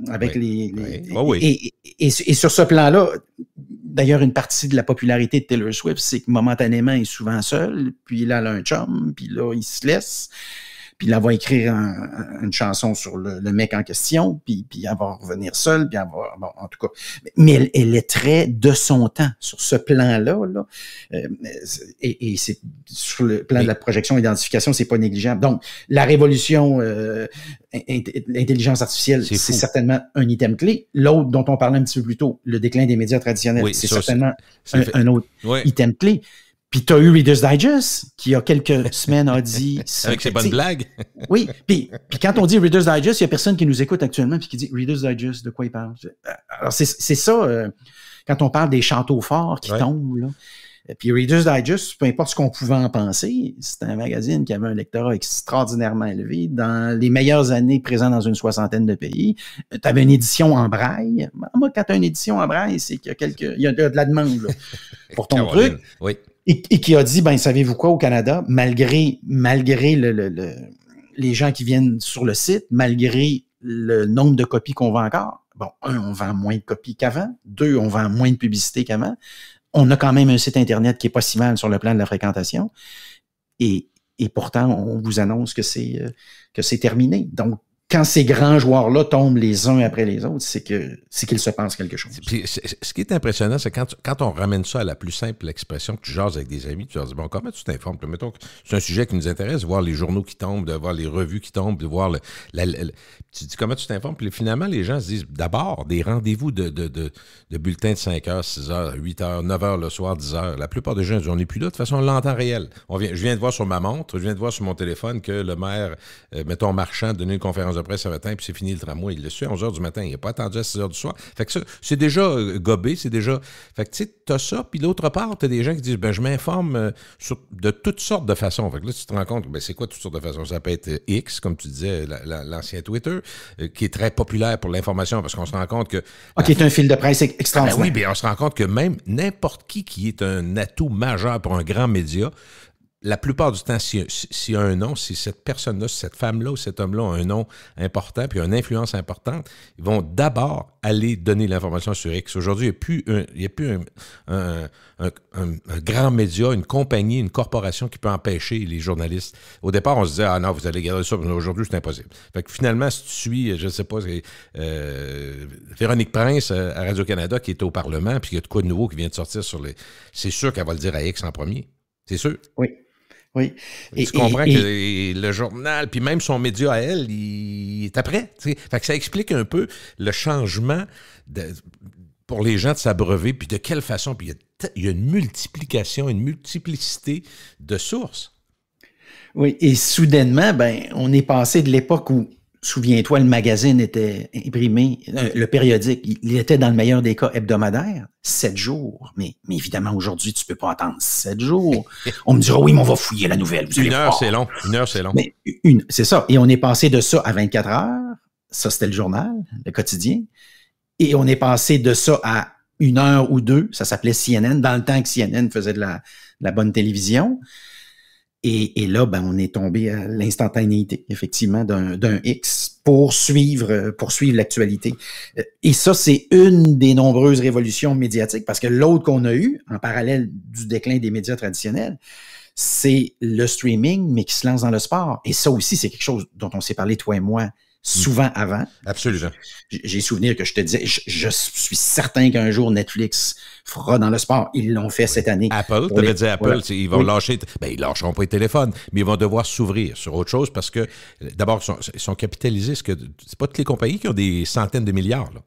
avec Et sur ce plan-là, d'ailleurs, une partie de la popularité de Taylor Swift, c'est que momentanément, elle est souvent seule, puis là, elle a un chum, puis là, il se laisse... Puis là, elle va écrire une chanson sur le mec en question, puis elle va revenir seule, puis elle va... Bon, en tout cas. Mais elle est très de son temps sur ce plan-là. Là. Et c'est sur le plan de la projection et d'identification, c'est pas négligeable. Donc, la révolution l'intelligence artificielle, c'est certainement un item clé. L'autre dont on parlait un petit peu plus tôt, le déclin des médias traditionnels, c'est certainement un autre item clé. Puis t'as eu Reader's Digest, qui il y a quelques semaines a dit... Avec ses bonnes blagues. Oui, puis quand on dit Reader's Digest, il y a personne qui nous écoute actuellement puis qui dit Reader's Digest, de quoi il parle? Alors c'est ça, quand on parle des châteaux forts qui tombent, là. Puis Reader's Digest, peu importe ce qu'on pouvait en penser, c'était un magazine qui avait un lectorat extraordinairement élevé. Dans les meilleures années, présent dans une 60aine de pays. Tu avais une édition en braille. Moi, quand tu as une édition en braille, c'est qu'il y a de la demande là, pour ton truc. Oui. Et qui a dit, savez-vous quoi, au Canada, malgré les gens qui viennent sur le site, malgré le nombre de copies qu'on vend encore, on vend moins de copies qu'avant. 2, on vend moins de publicité qu'avant. On a quand même un site Internet qui est pas si mal sur le plan de la fréquentation. Et pourtant, on vous annonce que c'est terminé. Donc, quand ces grands joueurs-là tombent les uns après les autres, c'est qu'il se passe quelque chose. Puis, ce qui est impressionnant, c'est quand on ramène ça à la plus simple expression, que tu jases avec des amis, tu leur dis, comment tu t'informes? Puis, mettons que c'est un sujet qui nous intéresse, de voir les journaux qui tombent, de voir les revues qui tombent, de voir tu dis comment tu t'informes? Puis finalement, les gens se disent, d'abord, des rendez-vous de bulletins de 5 heures, 6 heures, 8 heures, 9 heures le soir, 10 heures. La plupart des gens disent, on n'est plus là. De toute façon, on l'entend réel. Je viens de voir sur ma montre, je viens de voir sur mon téléphone que le maire, mettons, Marchand, donnait une conférence de presse ce matin, puis c'est fini le tramway. Il le suit à 11 heures du matin. Il n'a pas attendu à 6 heures du soir. Fait que ça, c'est déjà gobé, c'est déjà... Fait que, tu sais, t'as ça, puis l'autre part, t'as des gens qui disent, je m'informe de toutes sortes de façons. Fait que là, tu te rends compte, c'est quoi toutes sortes de façons? Ça peut être X, comme tu disais, l'ancien Twitter, qui est très populaire pour l'information, parce qu'on se rend compte que... qui est un fil de presse extraordinaire. Oui, bien, on se rend compte que même n'importe qui est un atout majeur pour un grand média, la plupart du temps, s'il y a un nom, si cette personne-là, si cette femme-là ou cet homme-là a un nom important puis une influence importante, ils vont d'abord aller donner l'information sur X. Aujourd'hui, il n'y a plus un grand média, une compagnie, une corporation qui peut empêcher les journalistes. Au départ, on se disait, non, vous allez garder ça, mais aujourd'hui, c'est impossible. Fait que finalement, si tu suis, je ne sais pas, Véronique Prince à Radio-Canada qui est au Parlement puis il y a de quoi de nouveau qui vient de sortir sur les... C'est sûr qu'elle va le dire à X en premier. C'est sûr. Oui. Oui. Tu comprends que le journal, puis même son média à elle, il est après. T'sais. Fait que ça explique un peu le changement pour les gens de s'abreuver, puis de quelle façon. Puis il y a une multiplication, une multiplicité de sources. Oui, et soudainement, on est passé de l'époque où, souviens-toi, le magazine était imprimé, le périodique, il était dans le meilleur des cas hebdomadaire, 7 jours. Mais évidemment, aujourd'hui, tu peux pas attendre 7 jours. On me dira, oui, mais on va fouiller la nouvelle. Une heure, c'est long. Mais c'est ça. Et on est passé de ça à 24 heures. Ça, c'était le journal, le quotidien. Et on est passé de ça à 1 heure ou 2. Ça s'appelait CNN, dans le temps que CNN faisait de la bonne télévision. Et là, ben, on est tombé à l'instantanéité, effectivement, d'un X pour suivre l'actualité. Et ça, c'est une des nombreuses révolutions médiatiques, parce que l'autre qu'on a eu, en parallèle du déclin des médias traditionnels, c'est le streaming, mais qui se lance dans le sport. Et ça aussi, c'est quelque chose dont on s'est parlé, toi et moi, souvent avant. Absolument. J'ai souvenir que je te disais, je suis certain qu'un jour Netflix fera dans le sport. Ils l'ont fait cette année. Apple, tu avais dit Apple, ils vont lâcher, ben ils lâcheront pas les téléphones, mais ils vont devoir s'ouvrir sur autre chose parce que, d'abord, ils sont capitalisés. C'est pas toutes les compagnies qui ont des centaines de milliards, là.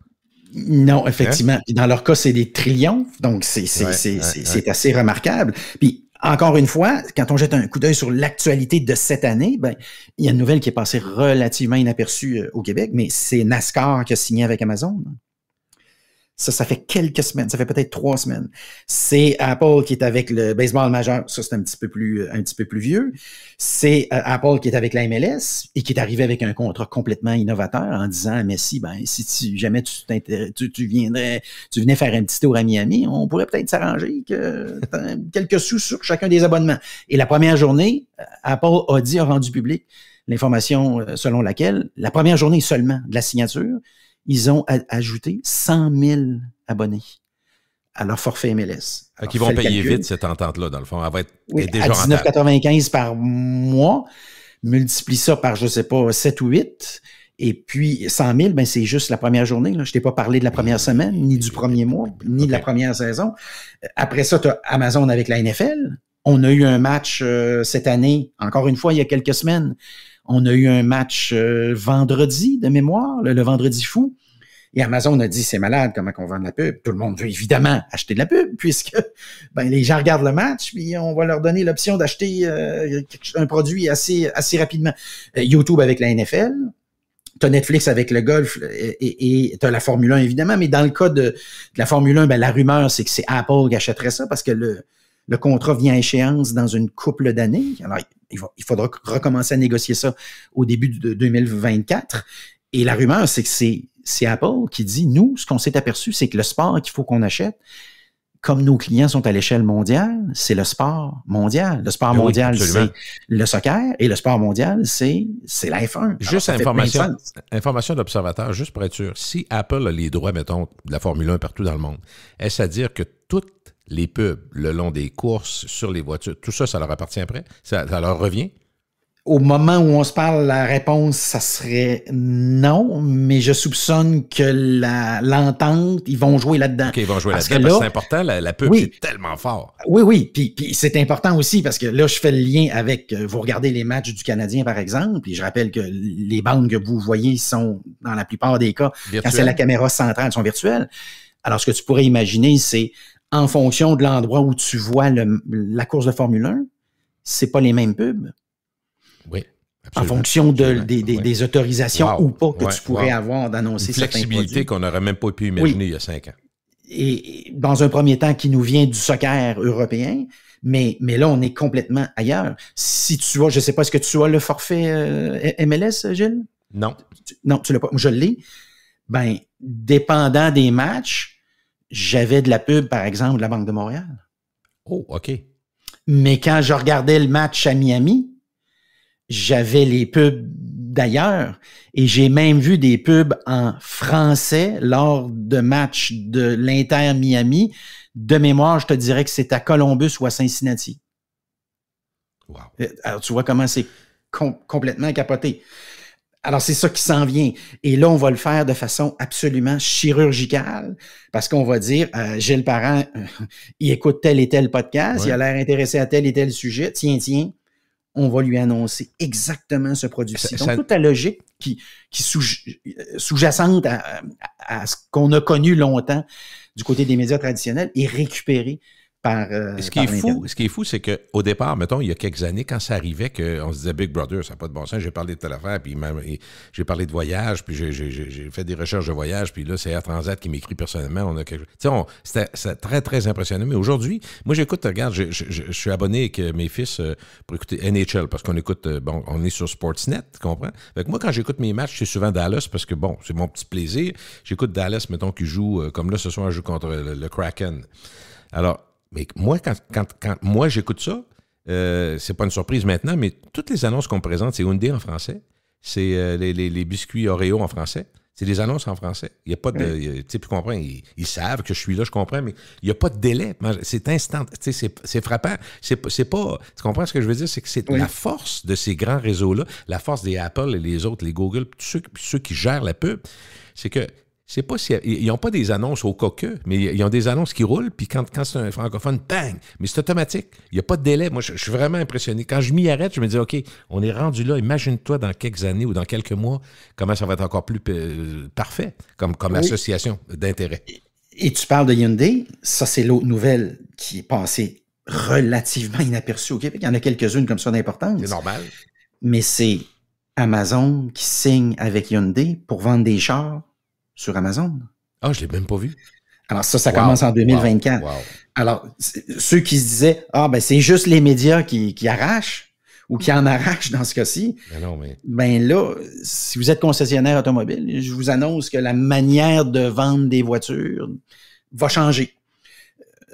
Non, effectivement. Hein? Dans leur cas, c'est des trillions, donc c'est assez remarquable. Puis, encore une fois, quand on jette un coup d'œil sur l'actualité de cette année, ben, il y a une nouvelle qui est passée relativement inaperçue au Québec, mais c'est NASCAR qui a signé avec Amazon. Ça fait quelques semaines, ça fait peut-être 3 semaines. C'est Apple qui est avec le baseball majeur, ça c'est un petit peu plus vieux. C'est Apple qui est avec la MLS et qui est arrivé avec un contrat complètement innovateur en disant à Messi, ben si jamais tu venais faire un petit tour à Miami, on pourrait peut-être s'arranger que quelques sous sur chacun des abonnements. Et la première journée, Apple a rendu public l'information selon laquelle, la première journée seulement de la signature, ils ont ajouté 100 000 abonnés à leur forfait MLS. Alors, ils vont payer vite cette entente-là, dans le fond. Elle va être déjà à 19,95 par mois. Multiplie ça par, je ne sais pas, 7 ou 8. Et puis, 100 000, ben, c'est juste la première journée. Là. Je t'ai pas parlé de la première semaine, ni du premier mois, ni de la première saison. Après ça, tu as Amazon avec la NFL. On a eu un match cette année, encore une fois, il y a quelques semaines. On a eu un match vendredi de mémoire, le vendredi fou. Et Amazon a dit, c'est malade, comment qu'on vend de la pub. Tout le monde veut évidemment acheter de la pub, puisque ben, les gens regardent le match, puis on va leur donner l'option d'acheter un produit assez rapidement. YouTube avec la NFL, tu as Netflix avec le golf et tu as la Formule 1, évidemment. Mais dans le cas de la Formule 1, ben, la rumeur, c'est que c'est Apple qui achèterait ça parce que le contrat vient à échéance dans une couple d'années. Alors, il faudra recommencer à négocier ça au début de 2024. Et la rumeur, c'est que c'est Apple qui dit, nous, ce qu'on s'est aperçu, c'est que le sport qu'il faut qu'on achète, comme nos clients sont à l'échelle mondiale, c'est le sport mondial. Le sport mondial, c'est le soccer, et le sport mondial, c'est la F1. Juste information d'observateur, juste pour être sûr. Si Apple a les droits, mettons, de la Formule 1 partout dans le monde, est-ce à dire que toutes les pubs le long des courses, sur les voitures, tout ça, ça leur appartient après? Ça leur revient? Au moment où on se parle, la réponse, ça serait non, mais je soupçonne que l'entente, ils vont jouer là-dedans. OK, ils vont jouer là-dedans parce que c'est important, la pub, c'est tellement fort. Oui, puis c'est important aussi parce que là, je fais le lien avec, vous regardez les matchs du Canadien, par exemple, et je rappelle que les bandes que vous voyez sont, dans la plupart des cas, quand c'est la caméra centrale, sont virtuelles. Alors, ce que tu pourrais imaginer, c'est en fonction de l'endroit où tu vois la course de Formule 1, c'est pas les mêmes pubs. Oui, absolument. En fonction des autorisations ou pas que tu pourrais avoir d'annoncer certains produits. Flexibilité qu'on n'aurait même pas pu imaginer il y a 5 ans. Et dans un premier temps, qui nous vient du soccer européen, mais là, on est complètement ailleurs. Si tu vois, je ne sais pas, est-ce que tu as le forfait MLS, Gilles? Non. Non, tu l'as pas. Je l'ai. Ben, dépendant des matchs, j'avais de la pub, par exemple, de la Banque de Montréal. Oh, OK. Mais quand je regardais le match à Miami, j'avais les pubs d'ailleurs et j'ai même vu des pubs en français lors de matchs de l'Inter Miami. De mémoire, je te dirais que c'est à Columbus ou à Cincinnati. Wow. Alors, tu vois comment c'est complètement capoté. Alors, c'est ça qui s'en vient. Et là, on va le faire de façon absolument chirurgicale parce qu'on va dire, Gilles Parent, il écoute tel et tel podcast, il a l'air intéressé à tel et tel sujet. Tiens, on va lui annoncer exactement ce produit-ci. Donc, toute la logique qui sous-jacente à ce qu'on a connu longtemps du côté des médias traditionnels est récupérée par Ce qui est fou, c'est qu'au départ, mettons, il y a quelques années, quand ça arrivait, qu'on se disait Big Brother, ça n'a pas de bon sens, j'ai parlé de telle affaire, puis j'ai parlé de voyage, puis j'ai fait des recherches de voyage, puis là, c'est Air Transat qui m'écrit personnellement. On a quelque chose. C'était très, très impressionnant. Mais aujourd'hui, moi, j'écoute, regarde, je suis abonné avec mes fils pour écouter NHL, parce qu'on écoute, on est sur Sportsnet, tu comprends? Fait que moi, quand j'écoute mes matchs, c'est souvent Dallas, parce que, c'est mon petit plaisir. J'écoute Dallas, mettons, qui joue, comme là, ce soir, je joue contre le Kraken. Alors, mais moi, quand moi j'écoute ça, c'est pas une surprise maintenant, mais toutes les annonces qu'on me présente, c'est Hyundai en français, c'est les biscuits Oreo en français, c'est des annonces en français. Il n'y a pas de... Tu sais, tu comprends, ils savent que je suis là, je comprends, mais il n'y a pas de délai. C'est instant, tu sais, c'est frappant. C'est pas... Tu comprends ce que je veux dire? C'est que c'est la force de ces grands réseaux-là, la force des Apple et les autres, les Google, ceux qui gèrent la pub, c'est que c'est pas si ils n'ont pas des annonces au coqueux, mais ils ont des annonces qui roulent, puis quand c'est un francophone, bang! Mais c'est automatique. Il n'y a pas de délai. Moi, je suis vraiment impressionné. Quand je m'y arrête, je me dis, OK, on est rendu là. Imagine-toi dans quelques années ou dans quelques mois, comment ça va être encore plus parfait comme association d'intérêt. Et tu parles de Hyundai, ça, c'est l'autre nouvelle qui est passée relativement inaperçue au Québec. Il y en a quelques-unes comme ça d'importance. C'est normal. Mais c'est Amazon qui signe avec Hyundai pour vendre des chars sur Amazon. Ah, je ne l'ai même pas vu. Alors ça commence en 2024. Wow. Alors, ceux qui se disaient, c'est juste les médias qui arrachent ou qui en arrachent dans ce cas-ci, ben là, si vous êtes concessionnaire automobile, je vous annonce que la manière de vendre des voitures va changer.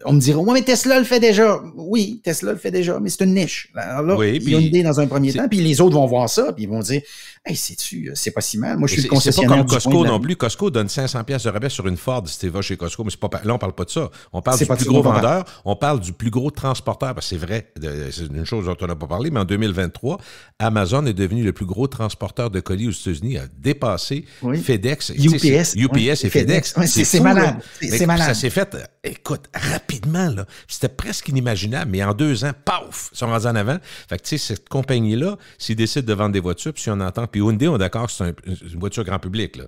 On me dira, mais Tesla le fait déjà. Oui, Tesla le fait déjà, mais c'est une niche. Alors là, Hyundai dans un premier temps, puis les autres vont voir ça, puis ils vont dire, hey, c'est pas si mal. Moi, je suis le concessionnaire. C'est pas comme Costco non plus. Costco donne 500$ de rabais sur une Ford si tu vas chez Costco, mais là, on parle pas de ça. On parle du plus gros vendeur, on parle du plus gros transporteur, parce que c'est vrai, c'est une chose dont on n'a pas parlé, mais en 2023, Amazon est devenu le plus gros transporteur de colis aux États-Unis, a dépassé FedEx. UPS et FedEx. C'est malade. C'est malade. Ça s'est fait, écoute, rapidement, là. C'était presque inimaginable, mais en 2 ans, paf, ils sont rendus en avant. Fait que, tu sais, cette compagnie-là, s'ils décident de vendre des voitures, puis si on entend, puis Hyundai, on est d'accord, c'est une voiture grand public, là.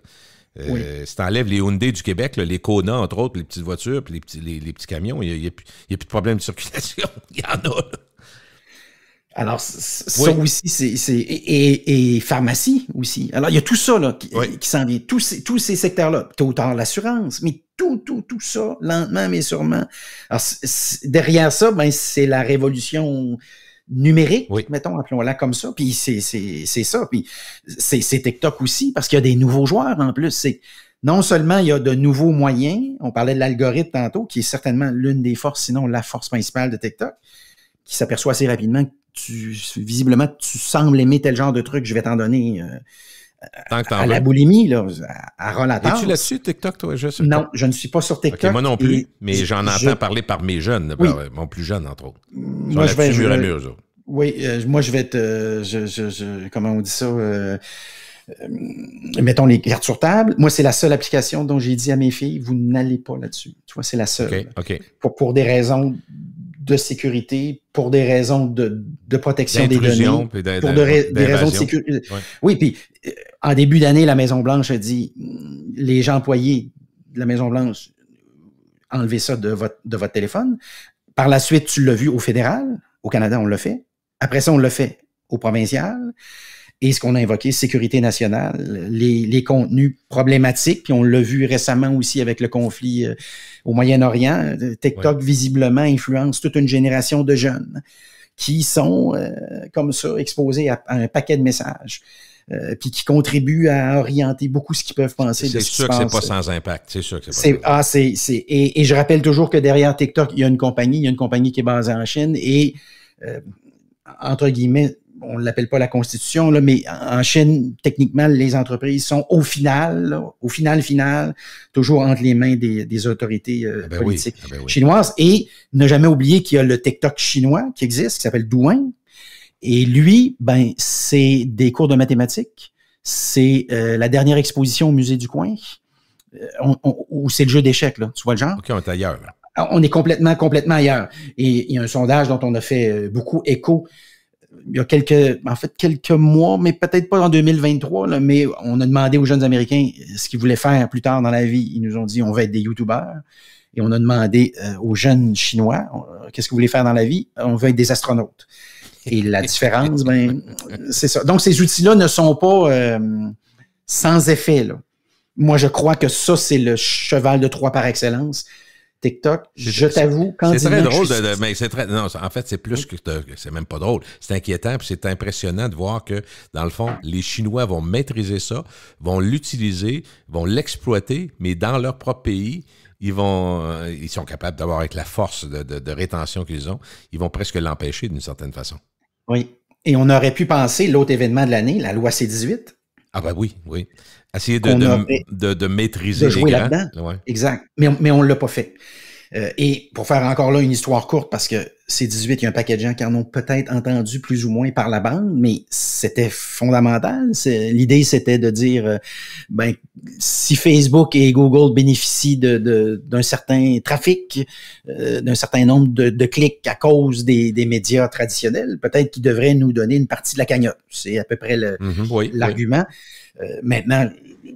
Si t'enlèves les Hyundai du Québec, là, les Kona, entre autres, les petites voitures, puis les petits camions, il n'y a plus de problème de circulation. Il y en a, là. Alors, ça aussi, et pharmacie aussi. Alors, il y a tout ça là, qui s'en vient. Tous ces secteurs-là. Tôt ou tard, l'assurance, mais tout ça, lentement mais sûrement. Alors, derrière ça, c'est la révolution numérique, mettons, appelons-la comme ça. Puis c'est ça. Puis c'est TikTok aussi, parce qu'il y a des nouveaux joueurs en plus. Non seulement il y a de nouveaux moyens, on parlait de l'algorithme tantôt, qui est certainement l'une des forces, sinon la force principale de TikTok, qui s'aperçoit assez rapidement que visiblement, tu sembles aimer tel genre de truc, je vais t'en donner à la boulimie, là, à relater. Es-tu là-dessus, TikTok, toi? Non, je ne suis pas sur TikTok. Okay, moi non plus, mais j'en entends parler par mes jeunes, par mon plus jeune, entre autres. Moi, je vais te... comment on dit ça? Mettons les cartes sur table. Moi, c'est la seule application dont j'ai dit à mes filles, vous n'allez pas là-dessus. Tu vois, c'est la seule. OK. Pour des raisons de sécurité, pour des raisons de protection des données, pour des raisons de sécurité. Ouais. Oui, puis en début d'année, la Maison-Blanche a dit, les employés de la Maison-Blanche, enlevez ça de votre téléphone. Par la suite, tu l'as vu au fédéral. Au Canada, on l'a fait. Après ça, on l'a fait au provincial. Et ce qu'on a invoqué, sécurité nationale, les contenus problématiques, puis on l'a vu récemment aussi avec le conflit au Moyen-Orient. TikTok, visiblement, influence toute une génération de jeunes qui sont, comme ça, exposés à un paquet de messages, puis qui contribuent à orienter beaucoup ce qu'ils peuvent penser. C'est sûr que c'est pas sans impact. C'est sûr que c'est pas sans impact. Et je rappelle toujours que derrière TikTok, il y a une compagnie qui est basée en Chine et, entre guillemets, on ne l'appelle pas la Constitution, là, mais en Chine, techniquement, les entreprises sont au final, toujours entre les mains des autorités politiques chinoises. Et ne jamais oublier qu'il y a le TikTok chinois qui existe, qui s'appelle Douyin. Et lui, c'est des cours de mathématiques. C'est la dernière exposition au musée du coin, où c'est le jeu d'échecs, là. Tu vois le genre? OK, on est ailleurs, là. On est complètement ailleurs. Et il y a un sondage dont on a fait beaucoup écho. il y a quelques mois, mais peut-être pas en 2023, là, mais on a demandé aux jeunes Américains ce qu'ils voulaient faire plus tard dans la vie. Ils nous ont dit, on va être des YouTubers. Et on a demandé aux jeunes Chinois, qu'est-ce que vous voulez faire dans la vie? On veut être des astronautes. Et la différence, c'est ça. Donc, ces outils-là ne sont pas sans effet, là. Moi, je crois que ça, c'est le cheval de Troie par excellence. TikTok, je t'avoue, quand c'est très drôle, mais c'est très. Non, en fait, c'est plus que c'est même pas drôle. C'est inquiétant, puis c'est impressionnant de voir que, dans le fond, les Chinois vont maîtriser ça, vont l'utiliser, vont l'exploiter, mais dans leur propre pays, ils sont capables d'avoir, avec la force de rétention qu'ils ont, ils vont presque l'empêcher d'une certaine façon. Oui. Et on aurait pu penser l'autre événement de l'année, la loi C-18. Ah ben oui. Essayer de maîtriser de jouer les grands. là-dedans. Ouais. Exact. Mais on ne l'a pas fait. Et pour faire encore là une histoire courte, parce que C-18, il y a un paquet de gens qui en ont peut-être entendu plus ou moins par la bande, mais c'était fondamental. L'idée, c'était de dire, si Facebook et Google bénéficient d'un certain trafic, d'un certain nombre de clics à cause des médias traditionnels, peut-être qu'ils devraient nous donner une partie de la cagnotte. C'est à peu près l'argument. Maintenant,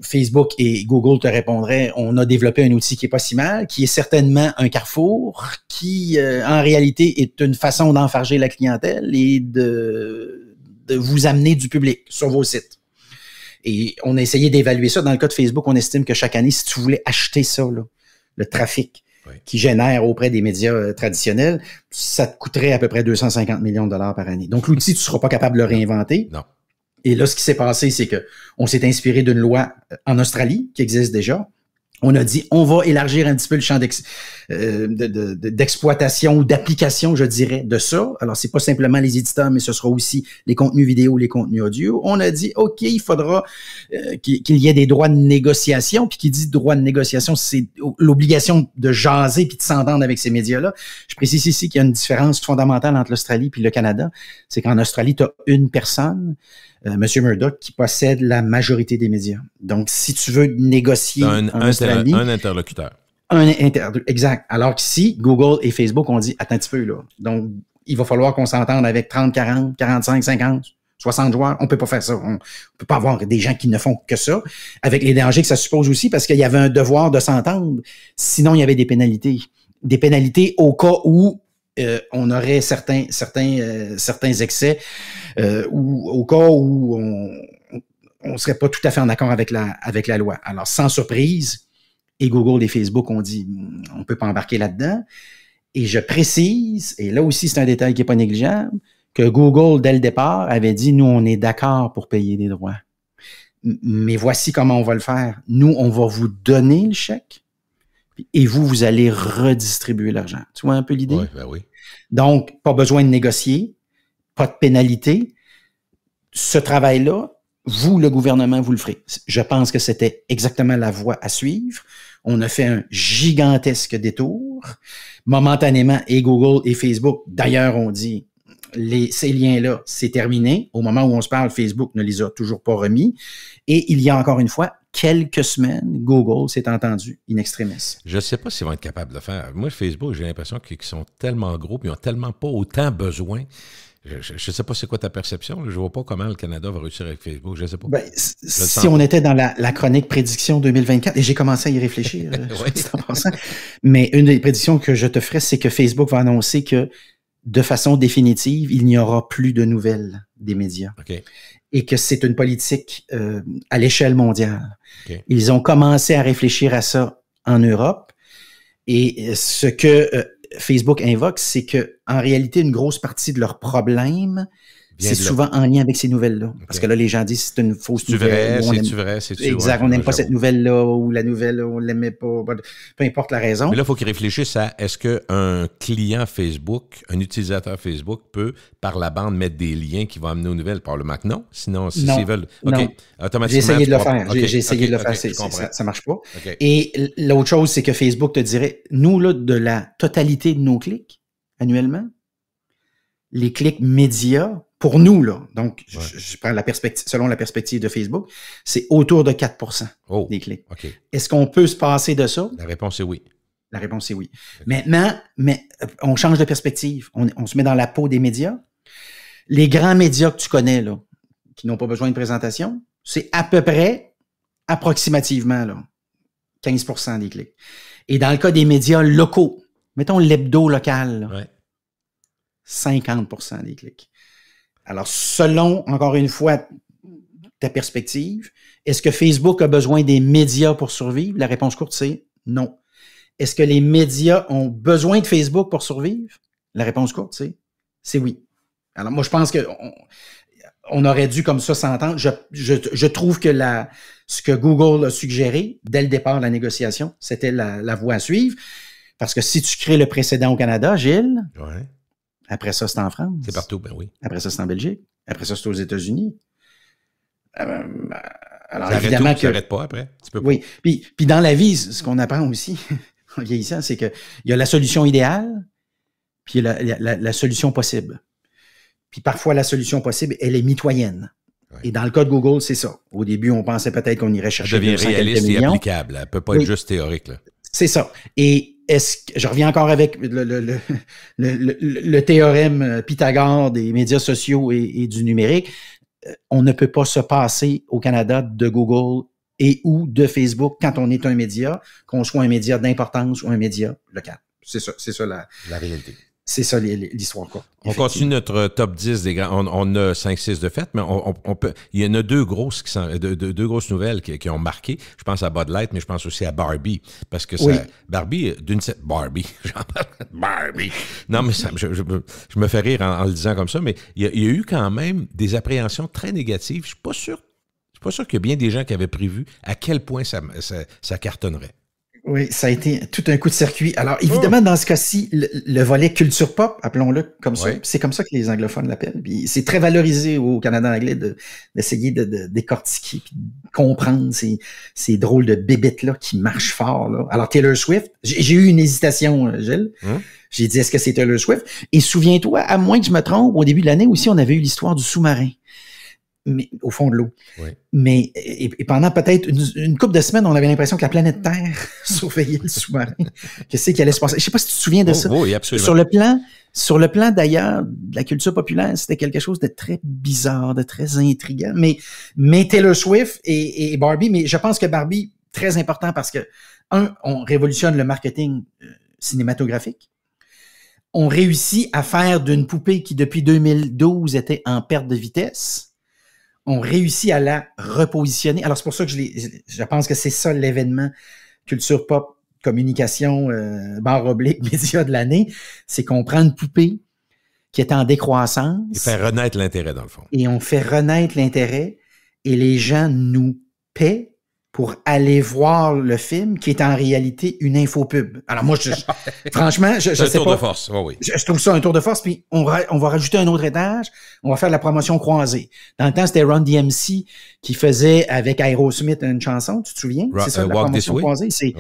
Facebook et Google te répondraient, on a développé un outil qui est pas si mal, qui est certainement un carrefour, qui en réalité est une façon d'enfarger la clientèle et de vous amener du public sur vos sites. Et on a essayé d'évaluer ça. Dans le cas de Facebook, on estime que chaque année, si tu voulais acheter ça, là, le trafic qui génère auprès des médias traditionnels, ça te coûterait à peu près 250 millions de dollars par année. Donc, l'outil, tu ne seras pas capable de le réinventer. Non. Et là, ce qui s'est passé, c'est que on s'est inspiré d'une loi en Australie qui existe déjà. On a dit, on va élargir un petit peu le champ d'exploitation ou d'application, je dirais, de ça. Alors, c'est pas simplement les éditeurs, mais ce sera aussi les contenus vidéo, les contenus audio. On a dit, OK, il faudra qu'il y ait des droits de négociation. Puis qui dit droit de négociation, c'est l'obligation de jaser puis de s'entendre avec ces médias-là. Je précise ici qu'il y a une différence fondamentale entre l'Australie puis le Canada. C'est qu'en Australie, tu as une personne, M. Murdoch, qui possède la majorité des médias. Donc, si tu veux négocier en Australie... Un interlocuteur. Exact. Alors qu'ici, Google et Facebook ont dit, attends un petit peu, là. Donc, il va falloir qu'on s'entende avec 30, 40, 45, 50, 60 joueurs. On peut pas faire ça. On peut pas avoir des gens qui ne font que ça, avec les dangers que ça suppose aussi, parce qu'il y avait un devoir de s'entendre. Sinon, il y avait des pénalités. Des pénalités au cas où on aurait certains excès ou au cas où on serait pas tout à fait en accord avec la loi. Alors, sans surprise, et Google et Facebook ont dit, on peut pas embarquer là-dedans. Et je précise, et là aussi, c'est un détail qui est pas négligeable, que Google, dès le départ, avait dit, nous, on est d'accord pour payer des droits. Mais voici comment on va le faire. Nous, on va vous donner le chèque et vous allez redistribuer l'argent. Tu vois un peu l'idée? Oui, ben oui. Donc, pas besoin de négocier, pas de pénalité. Ce travail-là, vous, le gouvernement, vous le ferez. Je pense que c'était exactement la voie à suivre. On a fait un gigantesque détour. Momentanément, et Google et Facebook, d'ailleurs, ont dit, ces liens-là, c'est terminé. Au moment où on se parle, Facebook ne les a toujours pas remis. Et il y a encore une fois quelques semaines, Google s'est entendu in extremis. Je ne sais pas s'ils vont être capables de le faire. Moi, Facebook, j'ai l'impression qu'ils sont tellement gros, puis ils n'ont tellement pas autant besoin. Je ne sais pas c'est quoi ta perception. Je ne vois pas comment le Canada va réussir avec Facebook. Je ne sais pas. Si on était dans la chronique prédiction 2024, et j'ai commencé à y réfléchir, en passant, mais une des prédictions que je te ferais, c'est que Facebook va annoncer que de façon définitive, il n'y aura plus de nouvelles des médias. Okay. Et que c'est une politique à l'échelle mondiale. Okay. Ils ont commencé à réfléchir à ça en Europe. Et ce que Facebook invoque, c'est que en réalité, une grosse partie de leurs problèmes, c'est souvent en lien avec ces nouvelles-là. Okay. Parce que là, les gens disent c'est une fausse nouvelle. C'est-tu vrai? Exact, on n'aime pas cette nouvelle-là, ou la nouvelle, on ne l'aimait pas. Peu importe la raison. Mais là, il faut qu'ils réfléchissent à est-ce qu'un client Facebook, un utilisateur Facebook peut, par la bande, mettre des liens qui vont amener aux nouvelles? Probablement que non. Sinon, s'ils veulent... OK. Non. Automatiquement, j'ai essayé de le faire. Okay. J'ai essayé de le faire. Ça marche pas. Okay. Et l'autre chose, c'est que Facebook te dirait, nous, là, de la totalité de nos clics, annuellement, les clics médias, pour nous, là, donc je prends la perspective, selon la perspective de Facebook, c'est autour de 4% des clics. Okay. Est-ce qu'on peut se passer de ça? La réponse est oui. La réponse est oui. Okay. Maintenant, on change de perspective. On se met dans la peau des médias. les grands médias que tu connais, là, qui n'ont pas besoin de présentation, c'est à peu près, approximativement, là, 15% des clics. Et dans le cas des médias locaux, mettons l'hebdo local, là, 50% des clics. Alors, selon, encore une fois, ta perspective, est-ce que Facebook a besoin des médias pour survivre? La réponse courte, c'est non. Est-ce que les médias ont besoin de Facebook pour survivre? La réponse courte, c'est oui. Alors, moi, je pense qu'on aurait dû comme ça s'entendre. Je trouve que ce que Google a suggéré dès le départ de la négociation, c'était la voie à suivre. Parce que si tu crées le précédent au Canada, Gilles, après ça, c'est en France. C'est partout, ben oui. Après ça, c'est en Belgique. Après ça, c'est aux États-Unis. Alors, ça évidemment arrête, ça n'arrête pas après. Tu peux pas. Oui. Puis dans la vie, ce qu'on apprend aussi en vieillissant, c'est qu'il y a la solution idéale, puis il y a la solution possible. Puis parfois, la solution possible, elle est mitoyenne. Ouais. Et dans le cas de Google, c'est ça. Au début, on pensait peut-être qu'on irait chercher... Ça devient réaliste et applicable. Elle ne peut pas être juste théorique. Là. C'est ça. Et je reviens encore avec le théorème Pythagore des médias sociaux et du numérique. On ne peut pas se passer au Canada de Google et ou de Facebook quand on est un média, qu'on soit un média d'importance ou un média local. C'est ça la réalité. C'est ça l'histoire, quoi. On continue notre top 10 des grands. On a 5-6 de fait, mais on peut. Il y en a deux grosses deux grosses nouvelles qui ont marqué. Je pense à Bud Light, mais je pense aussi à Barbie. Parce que ça. Barbie, Barbie. J'en parle. Barbie. Non, mais je me fais rire en le disant comme ça, mais il y a eu quand même des appréhensions très négatives. Je suis pas sûr qu'il y a bien des gens qui avaient prévu à quel point ça cartonnerait. Oui, ça a été tout un coup de circuit. Alors, évidemment, dans ce cas-ci, le volet culture pop, appelons-le comme ça, c'est comme ça que les anglophones l'appellent. Puis c'est très valorisé au Canada anglais d'essayer de décortiquer puis de comprendre ces drôles de bébites-là qui marchent fort. Là. Alors, Taylor Swift, j'ai eu une hésitation, Gilles. J'ai dit, est-ce que c'est Taylor Swift? Et souviens-toi, à moins que je me trompe, au début de l'année aussi, on avait eu l'histoire du sous-marin. Mais, au fond de l'eau. Oui. Mais et pendant peut-être une couple de semaines, on avait l'impression que la planète Terre surveillait le sous-marin. Qu'est-ce qui allait se passer? Je sais pas si tu te souviens de ça. Oui, absolument. Sur le plan d'ailleurs de la culture populaire, c'était quelque chose de très bizarre, de très intriguant. Mais Taylor Swift et Barbie, mais je pense que Barbie, très important parce que, on révolutionne le marketing cinématographique. On réussit à faire d'une poupée qui, depuis 2012, était en perte de vitesse, on réussit à la repositionner. Alors, c'est pour ça que je pense que c'est ça l'événement culture pop, communication, / média de l'année. C'est qu'on prend une poupée qui est en décroissance. Et faire renaître l'intérêt, dans le fond. Et on fait renaître l'intérêt et les gens nous paient pour aller voir le film qui est en réalité une infopub. Alors moi, franchement, je sais pas. C'est un tour de force, oui. Je trouve ça un tour de force, puis on va rajouter un autre étage, on va faire de la promotion croisée. Dans le temps, c'était Run DMC qui faisait avec Aerosmith une chanson, tu te souviens? C'est ça, la promotion croisée. C'est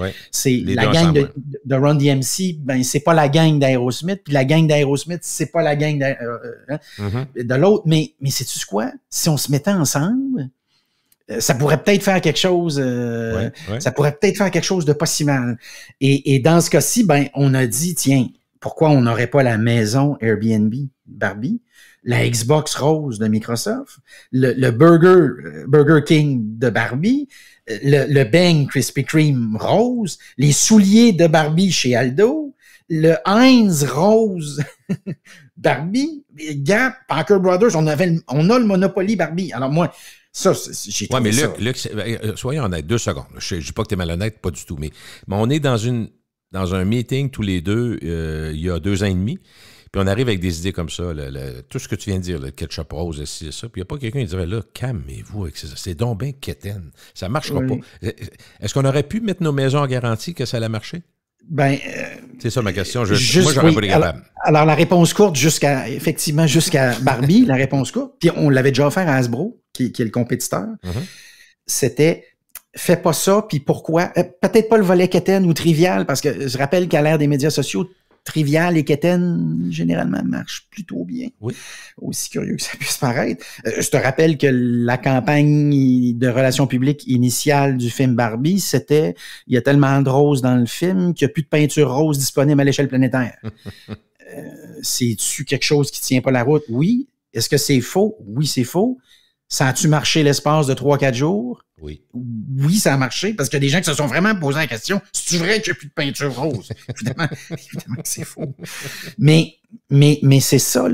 la gang de Run DMC, ben c'est pas la gang d'Aerosmith, puis la gang d'Aerosmith, c'est pas la gang de l'autre. Mais sais-tu quoi? Si on se mettait ensemble, ça pourrait peut-être faire quelque chose. Ça pourrait peut-être faire quelque chose de pas si mal. Et dans ce cas-ci, ben on a dit, tiens, pourquoi on n'aurait pas la maison Airbnb Barbie, la Xbox Rose de Microsoft, le Burger King de Barbie, le Bang Krispy Kreme Rose, les souliers de Barbie chez Aldo, le Heinz Rose Barbie, Gap, Parker Brothers, on a le Monopoly Barbie. Alors moi, ça, j'ai trouvé mais ça. Luc, soyons honnêtes, 2 secondes. Je ne dis pas que tu es malhonnête, pas du tout, mais on est dans un meeting tous les deux il y a 2 ans et demi, puis on arrive avec des idées comme ça, tout ce que tu viens de dire, le ketchup rose, c'est ça, puis il n'y a pas quelqu'un qui dirait, là, calmez-vous avec ça, c'est donc bien quétaine, ça ne marchera pas. Est-ce qu'on aurait pu mettre nos maisons en garantie que ça allait marcher? C'est ça ma question. Moi, j'aurais pas été capable. Alors, la réponse courte jusqu'à Barbie, la réponse courte, puis on l'avait déjà offert à Hasbro, qui est le compétiteur, c'était fais pas ça, puis pourquoi? Peut-être pas le volet quétaine ou trivial, parce que je rappelle qu'à l'ère des médias sociaux, trivial et quétaine, généralement, marchent plutôt bien. Oui. Aussi curieux que ça puisse paraître. Je te rappelle que la campagne de relations publiques initiale du film Barbie, c'était « Il y a tellement de roses dans le film qu'il n'y a plus de peinture rose disponible à l'échelle planétaire. » C'est-tu quelque chose qui tient pas la route? Oui. Est-ce que c'est faux? Oui, c'est faux. Ça a-tu marché l'espace de 3-4 jours? Oui. Oui, ça a marché, parce qu'il y a des gens qui se sont vraiment posé la question, c'est-tu vrai qu'il n'y a plus de peinture rose? Évidemment que c'est faux. Mais c'est ça,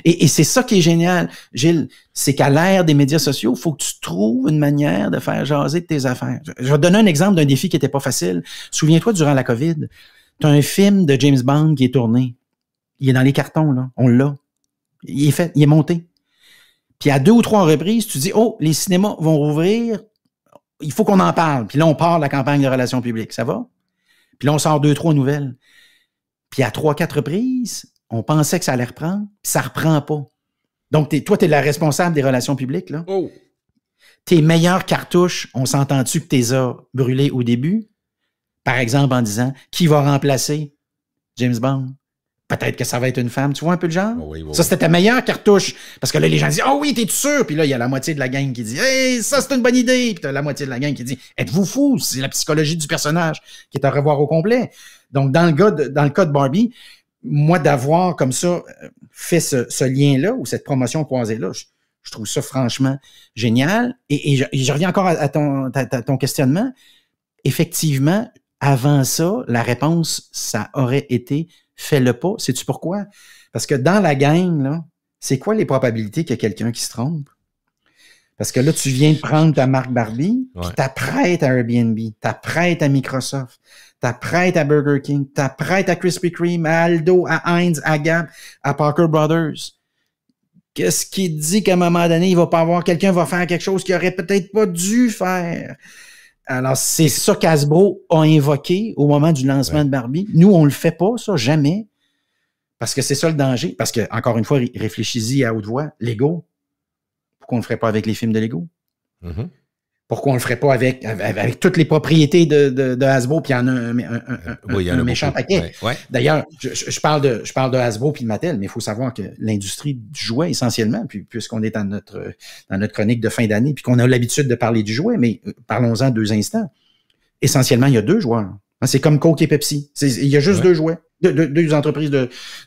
et c'est ça qui est génial, Gilles, c'est qu'à l'ère des médias sociaux, il faut que tu trouves une manière de faire jaser de tes affaires. Je vais te donner un exemple d'un défi qui n'était pas facile. Souviens-toi, durant la COVID, tu as un film de James Bond qui est tourné. Il est dans les cartons, là. On l'a. Il est monté. Puis à 2 ou 3 reprises, tu dis, oh, les cinémas vont rouvrir, il faut qu'on en parle. Puis là, on part la campagne de relations publiques, ça va? Puis là, on sort 2-3 nouvelles. Puis à 3-4 reprises, on pensait que ça allait reprendre, puis ça reprend pas. Donc, toi, tu es la responsable des relations publiques, là. Oh! Tes meilleures cartouches, on s'entend-tu que tu les as brûlées au début? Par exemple, en disant, qui va remplacer James Bond? Peut-être que ça va être une femme. Tu vois un peu le genre? Oui, ça, c'était ta meilleure cartouche. Parce que là, les gens disent, oh oui, t'es sûr? Puis là, il y a la moitié de la gang qui dit, hey, ça, c'est une bonne idée. Puis t'as la moitié de la gang qui dit, êtes-vous fous? C'est la psychologie du personnage qui est à revoir au complet. Donc, dans le cas de Barbie, moi, d'avoir comme ça fait ce lien-là ou cette promotion croisée-là, je trouve ça franchement génial. Et je reviens encore à ton questionnement. Effectivement, avant ça, la réponse, ça aurait été fais-le pas. Sais-tu pourquoi? Parce que dans la gang, là, c'est quoi les probabilités qu'il y a quelqu'un qui se trompe? Parce que là, tu viens de prendre ta marque Barbie, puis t'apprêtes à Airbnb, t'apprêtes à Microsoft, t'apprêtes à Burger King, t'apprêtes à Krispy Kreme, à Aldo, à Heinz, à Gap, à Parker Brothers. Qu'est-ce qui te dit qu'à un moment donné, il va pas avoir quelqu'un va faire quelque chose qu'il aurait peut-être pas dû faire? Alors, c'est ça qu'Hasbro a invoqué au moment du lancement de Barbie. Nous, on le fait pas, ça, jamais. Parce que c'est ça le danger. Parce que, encore une fois, réfléchis-y à haute voix. Lego. Pourquoi on le ferait pas avec les films de Lego? Mm-hmm. Pourquoi on le ferait pas avec toutes les propriétés de Hasbro, puis il y en a un méchant paquet. Ouais. D'ailleurs, je parle de Hasbro puis de Mattel, mais il faut savoir que l'industrie du jouet, essentiellement, puis puisqu'on est dans notre chronique de fin d'année, puis qu'on a l'habitude de parler du jouet, mais parlons-en 2 instants. Essentiellement, il y a 2 joueurs. C'est comme Coke et Pepsi. Il y a juste 2 jouets, 2 entreprises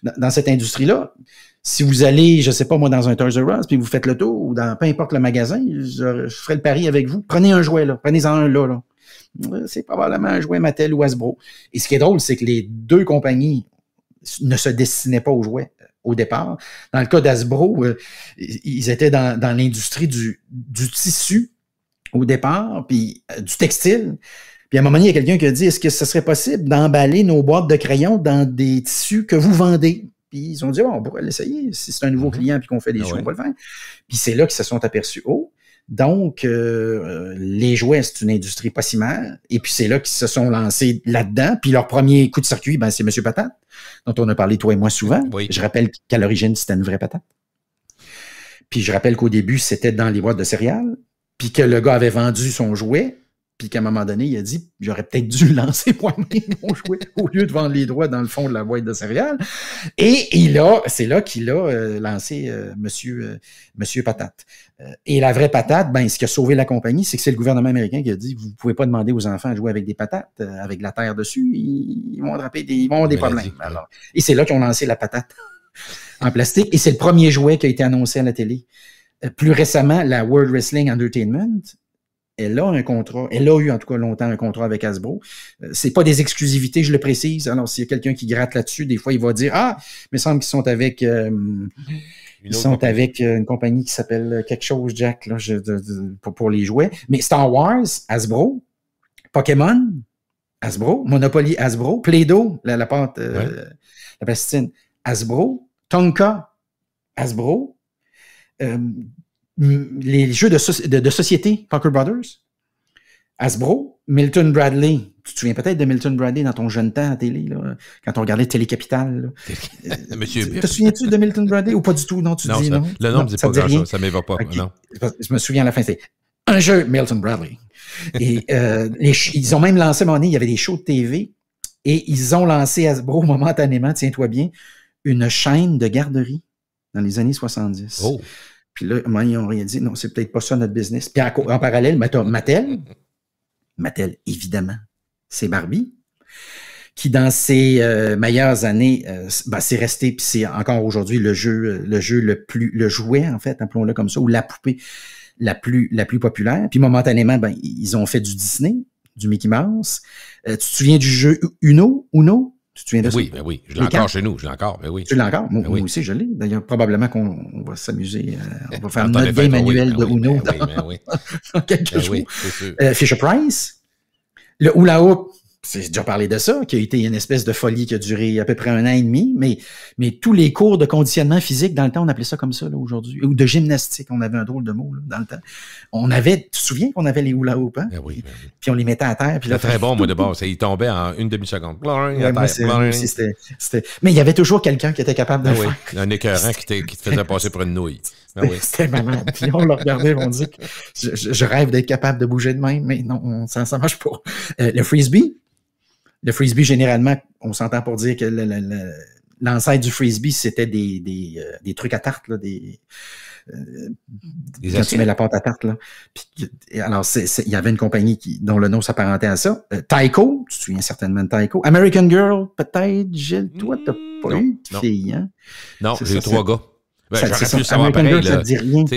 dans cette industrie-là. Si vous allez, je sais pas moi, dans un Toys R Us, puis vous faites le tour, ou dans peu importe le magasin, je ferai le pari avec vous. Prenez un jouet, là. Prenez-en un là. C'est probablement un jouet Mattel ou Hasbro. Et ce qui est drôle, c'est que les 2 compagnies ne se destinaient pas aux jouets au départ. Dans le cas d'Hasbro, ils étaient dans l'industrie du tissu au départ, puis du textile. Puis à un moment donné, il y a quelqu'un qui a dit, est-ce que ce serait possible d'emballer nos boîtes de crayons dans des tissus que vous vendez? Puis ils ont dit, on pourrait l'essayer. Si c'est un nouveau client puis qu'on fait des choux, on va le faire. Puis c'est là qu'ils se sont aperçus. Donc, les jouets, c'est une industrie pas si mal. Et puis c'est là qu'ils se sont lancés là-dedans. Puis leur premier coup de circuit, c'est Monsieur Patate, dont on a parlé toi et moi souvent. Oui. Je rappelle qu'à l'origine, c'était une vraie patate. Puis je rappelle qu'au début, c'était dans les boîtes de céréales. Puis que le gars avait vendu son jouet. Puis qu'à un moment donné, il a dit, j'aurais peut-être dû le lancer moi-même mon jouet au lieu de vendre les droits dans le fond de la boîte de céréales. Et c'est là qu'il a lancé Monsieur Patate. Et la vraie patate, ce qui a sauvé la compagnie, c'est que c'est le gouvernement américain qui a dit, vous ne pouvez pas demander aux enfants de jouer avec des patates, avec de la terre dessus, ils vont attraper ils vont avoir des problèmes. Alors, et c'est là qu'ils ont lancé la patate en plastique. Et c'est le premier jouet qui a été annoncé à la télé. Plus récemment, la World Wrestling Entertainment, elle a eu en tout cas longtemps un contrat avec Hasbro. C'est pas des exclusivités, je le précise. Alors, s'il y a quelqu'un qui gratte là-dessus, des fois, il va dire, il me semble qu'ils sont avec une compagnie qui s'appelle quelque chose, Jack, là, pour les jouets. Mais Star Wars, Hasbro, Pokémon, Hasbro, Monopoly, Hasbro, Play-Doh, la pâte, la plasticine, Hasbro, Tonka, Hasbro, les jeux de société, Parker Brothers, Hasbro, Milton Bradley. Tu te souviens peut-être de Milton Bradley dans ton jeune temps à télé, là, quand on regardait Télécapital. Monsieur Te souviens-tu de Milton Bradley ou pas du tout? Non, tu dis non. Le nom ne dit pas grand-chose, ça ne m'évoque pas. Okay. Non. Je me souviens à la fin, c'était un jeu Milton Bradley. Et ils ont même lancé, à un moment donné, il y avait des shows de TV et ils ont lancé Hasbro momentanément, tiens-toi bien, une chaîne de garderie dans les années 70. Oh. Puis là, ils ont rien dit. Non, c'est peut-être pas ça notre business. Puis en parallèle, Mattel, évidemment, c'est Barbie. qui dans ses meilleures années, c'est resté, puis c'est encore aujourd'hui le jouet, en fait, appelons-le comme ça, ou la poupée la plus populaire. Puis momentanément, ils ont fait du Disney, du Mickey Mouse. Tu te souviens du jeu Uno? Tu te souviens de ça? Oui. Je l'ai encore chez nous. Je l'ai encore, mais oui. Tu l'as encore? Moi aussi, je l'ai. D'ailleurs, probablement qu'on va s'amuser. On va faire notre game manuel de Uno dans quelques jours. Fisher Price. Le hula hoop. J'ai déjà parlé de ça, qui a été une espèce de folie qui a duré à peu près 1 an et demi, mais tous les cours de conditionnement physique, dans le temps, on appelait ça comme ça, là, aujourd'hui, ou de gymnastique, on avait un drôle de mot, là, dans le temps. Tu te souviens qu'on avait les hula hoop, hein? Oui. Puis on les mettait à terre. C'était très bon, moi, de base. Il tombait en une demi-seconde. Mais il y avait toujours quelqu'un qui était capable de le faire. Un écœurant qui te faisait passer pour une nouille. C'était malade. Puis on le regardait, on dit que je rêve d'être capable de bouger de même, mais non, ça marche pas. Le frisbee. Le frisbee, généralement, on s'entend pour dire que l'ancêtre du frisbee, c'était des trucs à tarte, là, quand tu mets la pâte à tarte, là. Puis, alors, il y avait une compagnie dont le nom s'apparentait à ça. Tyco, tu te souviens certainement de Tyco. American Girl, peut-être, Gilles. Toi, t'as pas eu de fille, hein? Non, j'ai eu 3 gars. J'aurais pu le savoir pareil.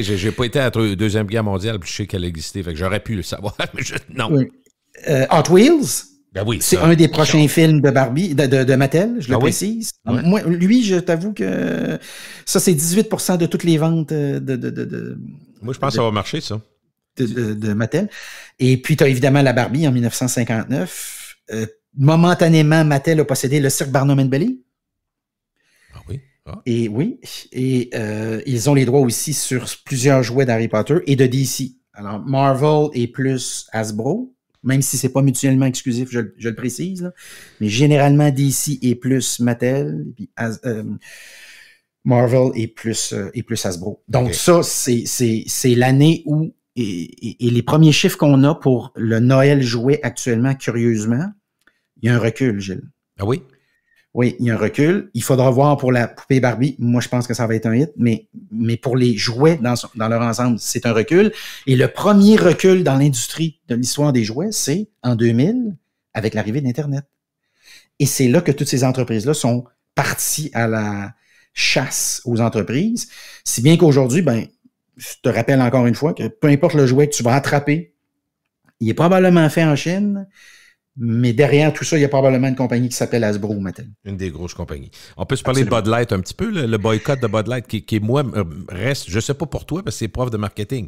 J'ai pas été à la Deuxième Guerre mondiale, puis je sais qu'elle existait. Fait que j'aurais pu le savoir, mais non. Oui. Hot Wheels. C'est un des prochains films de Barbie, de Mattel, je le précise. Ouais. Moi, lui, je t'avoue que ça, c'est 18% de toutes les ventes de moi, je pense que ça va marcher, ça. De Mattel. Et puis, tu as évidemment la Barbie en 1959. Momentanément, Mattel a possédé le cirque Barnum & Bailey. Ah oui? Ah. Et oui. Et ils ont les droits aussi sur plusieurs jouets d'Harry Potter et de DC. Alors, Marvel est plus Hasbro. Même si c'est pas mutuellement exclusif, je le précise, là. Mais généralement, DC est plus Mattel, puis Marvel est plus Hasbro. Donc ça, c'est l'année où, et les premiers chiffres qu'on a pour le Noël jouet actuellement, curieusement, il y a un recul, Gilles. Ah oui? Oui, il y a un recul. Il faudra voir pour la poupée Barbie. Moi, je pense que ça va être un hit, mais pour les jouets dans leur ensemble, c'est un recul. Et le premier recul dans l'industrie de l'histoire des jouets, c'est en 2000, avec l'arrivée d'Internet. Et c'est là que toutes ces entreprises-là sont parties à la chasse aux entreprises. Si bien qu'aujourd'hui, je te rappelle encore une fois que peu importe le jouet que tu vas attraper, il est probablement fait en Chine. Mais derrière tout ça, il y a probablement une compagnie qui s'appelle Hasbro ou Mattel. Une des grosses compagnies. On peut se parler de Bud Light un petit peu, le boycott de Bud Light qui moi, reste, je ne sais pas pour toi, parce que c'est prof de marketing.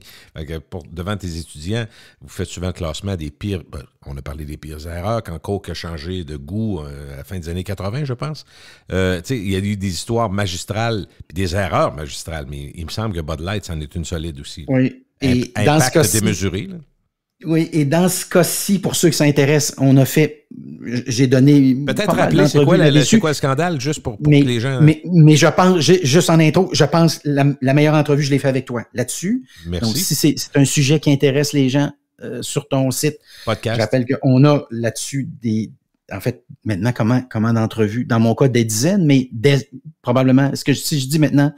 Devant tes étudiants, vous faites souvent le classement des pires, on a parlé des pires erreurs, quand Coke a changé de goût à la fin des années 80, je pense. Il y a eu des histoires magistrales, puis des erreurs magistrales, mais il me semble que Bud Light, c'en est une solide aussi. Oui. Et dans ce cas-ci, démesuré, là. Oui, et dans ce cas-ci, pour ceux qui s'intéressent, on a fait, j'ai donné... Peut-être rappeler, c'est quoi le scandale, juste pour que les gens... Mais je pense, juste en intro, je pense la meilleure entrevue, je l'ai fait avec toi là-dessus. Merci. Donc, si c'est un sujet qui intéresse les gens sur ton site, podcast. Je rappelle qu'on a là-dessus en fait, maintenant, comment d'entrevues, dans mon cas, des dizaines, mais probablement, si je dis maintenant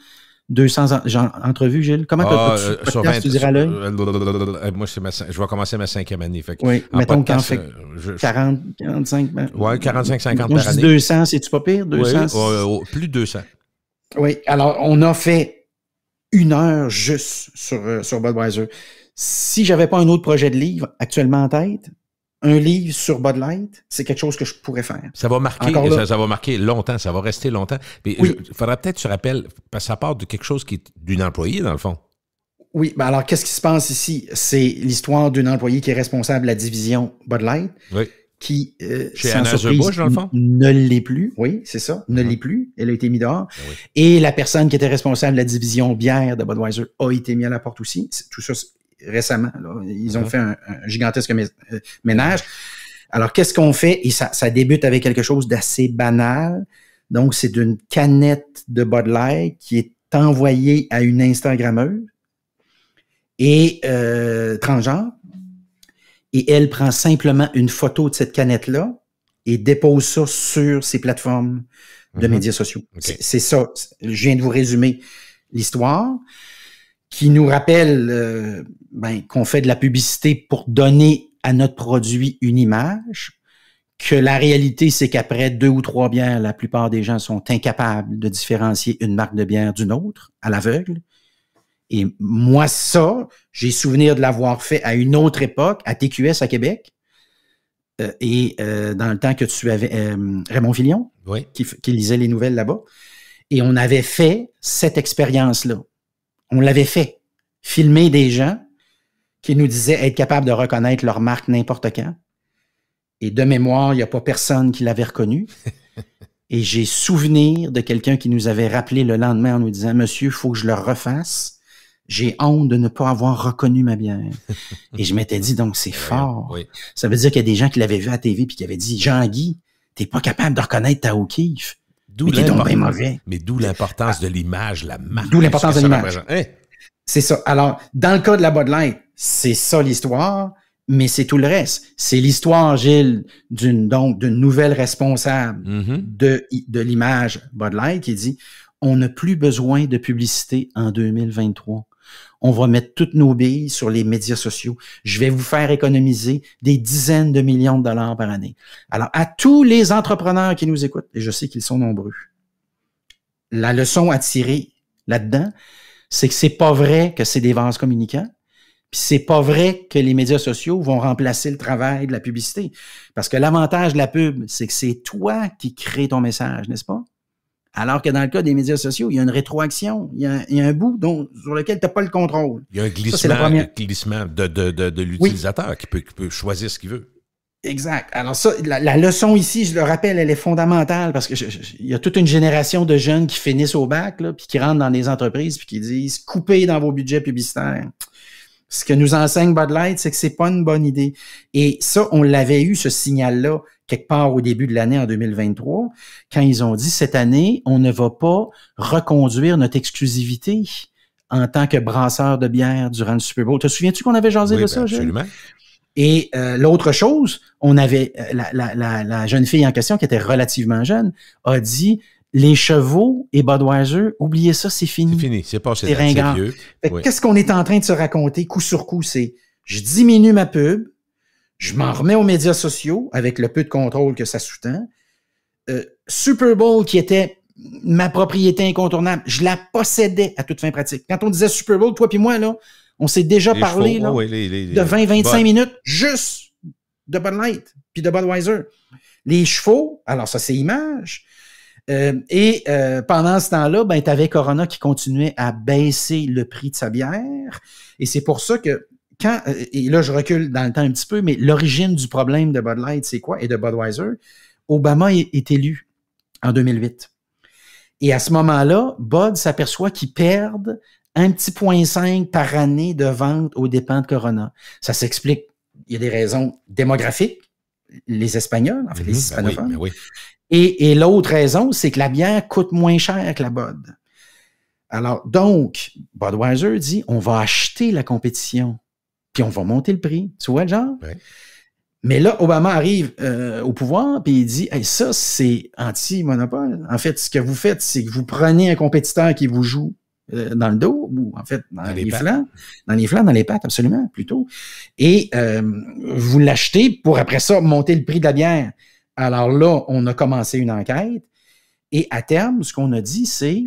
200 entrevues, Gilles? Comment sur 20, tu dirais à l'œil? Moi, je vais commencer ma 5e année. Fait oui, mettons qu'en fait 40, 45... Oui, 45, 50 moi, par année. 200, c'est-tu pas pire? 200? Oui, plus de 200. Oui, alors on a fait 1 heure juste sur Budweiser. Si j'avais pas un autre projet de livre actuellement en tête, un livre sur Bud Light, c'est quelque chose que je pourrais faire. Ça va marquer, ça va marquer longtemps, ça va rester longtemps. Il faudra peut-être que tu rappelles, parce que ça part de quelque chose qui est d'une employée, dans le fond. Oui, alors qu'est-ce qui se passe ici? C'est l'histoire d'une employée qui est responsable de la division Bud Light, qui, chez Anheuser-Busch, dans le fond? Ne l'est plus. Oui, c'est ça, ne l'est plus. Elle a été mise dehors. Et la personne qui était responsable de la division bière de Budweiser a été mise à la porte aussi. Tout ça, récemment, là, ils ont fait un gigantesque ménage. Alors, qu'est-ce qu'on fait? Et ça débute avec quelque chose d'assez banal. Donc, c'est d'une canette de Bud Light qui est envoyée à une Instagrammeuse et transgenre. Et elle prend simplement une photo de cette canette-là et dépose ça sur ses plateformes de médias sociaux. C'est ça. Je viens de vous résumer l'histoire, qui nous rappelle qu'on fait de la publicité pour donner à notre produit une image, que la réalité, c'est qu'après 2 ou 3 bières, la plupart des gens sont incapables de différencier une marque de bière d'une autre, à l'aveugle. Et moi, ça, j'ai souvenir de l'avoir fait à une autre époque, à TQS à Québec, et dans le temps que tu avais Raymond Filion, Oui. qui lisait les nouvelles là-bas. Et on avait fait cette expérience-là. On l'avait fait. Filmer des gens qui nous disaient être capables de reconnaître leur marque n'importe quand. Et de mémoire, il n'y a pas personne qui l'avait reconnu. Et j'ai souvenir de quelqu'un qui nous avait rappelé le lendemain en nous disant « Monsieur, il faut que je le refasse. J'ai honte de ne pas avoir reconnu ma bière. » Et je m'étais dit, donc c'est fort. Oui. Ça veut dire qu'il y a des gens qui l'avaient vu à la TV puis qui avaient dit « Jean-Guy, t'es pas capable de reconnaître ta O'Keeffe. Mais t'es donc bien mauvais. » Mais d'où l'importance de l'image, la marque. D'où l'importance de l'image. Hein? C'est ça. Alors, dans le cas de la Bud Light, c'est ça l'histoire, mais c'est tout le reste. C'est l'histoire, Gilles, d'une nouvelle responsable de l'image Bud Light qui dit « On n'a plus besoin de publicité en 2023. On va mettre toutes nos billes sur les médias sociaux. Je vais vous faire économiser des dizaines de millions de dollars par année. » Alors, à tous les entrepreneurs qui nous écoutent, et je sais qu'ils sont nombreux, la leçon à tirer là-dedans, c'est que c'est pas vrai que c'est des vases communicants, puis c'est pas vrai que les médias sociaux vont remplacer le travail de la publicité. Parce que l'avantage de la pub, c'est que c'est toi qui crée ton message, n'est-ce pas? Alors que dans le cas des médias sociaux, il y a une rétroaction, il y a un bout sur lequel tu n'as pas le contrôle. Il y a un glissement, de l'utilisateur qui peut choisir ce qu'il veut. Exact. Alors ça, la leçon ici, je le rappelle, elle est fondamentale parce que il y a toute une génération de jeunes qui finissent au bac, là, puis qui rentrent dans des entreprises puis qui disent « Coupez dans vos budgets publicitaires ». Ce que nous enseigne Bud Light, c'est que c'est pas une bonne idée. Et ça, on l'avait eu, ce signal-là, quelque part au début de l'année en 2023, quand ils ont dit, cette année, on ne va pas reconduire notre exclusivité en tant que brasseur de bière durant le Super Bowl. Te souviens-tu qu'on avait jasé de ça, Gilles? Absolument. Et l'autre chose, on avait la jeune fille en question, qui était relativement jeune, a dit... Les chevaux et Budweiser, oubliez ça, c'est fini. C'est fini, c'est passé. C'est ringard. Oui. Qu'est-ce qu'on est en train de se raconter coup sur coup? C'est, je diminue ma pub, je m'en remets aux médias sociaux avec le peu de contrôle que ça sous-tend. Super Bowl, qui était ma propriété incontournable, je la possédais à toute fin pratique. Quand on disait Super Bowl, toi puis moi, là, on s'est déjà parlé là, de 20-25 minutes juste de Bud Light puis de Budweiser. Les chevaux, alors ça, c'est image. Pendant ce temps-là, ben, tu avais Corona qui continuait à baisser le prix de sa bière. Et c'est pour ça que et là, je recule dans le temps un petit peu, mais l'origine du problème de Bud Light, c'est quoi? Et de Budweiser, Obama est élu en 2008. Et à ce moment-là, Bud s'aperçoit qu'ils perdent 1,5 % par année de vente aux dépens de Corona. Ça s'explique. Il y a des raisons démographiques. Les Espagnols, en fait, les hispanophones. Oui. Et l'autre raison, c'est que la bière coûte moins cher que la Bud. Alors, donc, Budweiser dit, on va acheter la compétition, puis on va monter le prix. Tu vois le genre? Oui. Mais là, Obama arrive au pouvoir, puis il dit, hey, ça, c'est anti-monopole. En fait, ce que vous faites, c'est que vous prenez un compétiteur qui vous joue dans le dos, ou en fait, dans les flancs, dans les pattes, absolument, plutôt. Et vous l'achetez pour, après ça, monter le prix de la bière. Alors là, on a commencé une enquête et à terme, ce qu'on a dit, c'est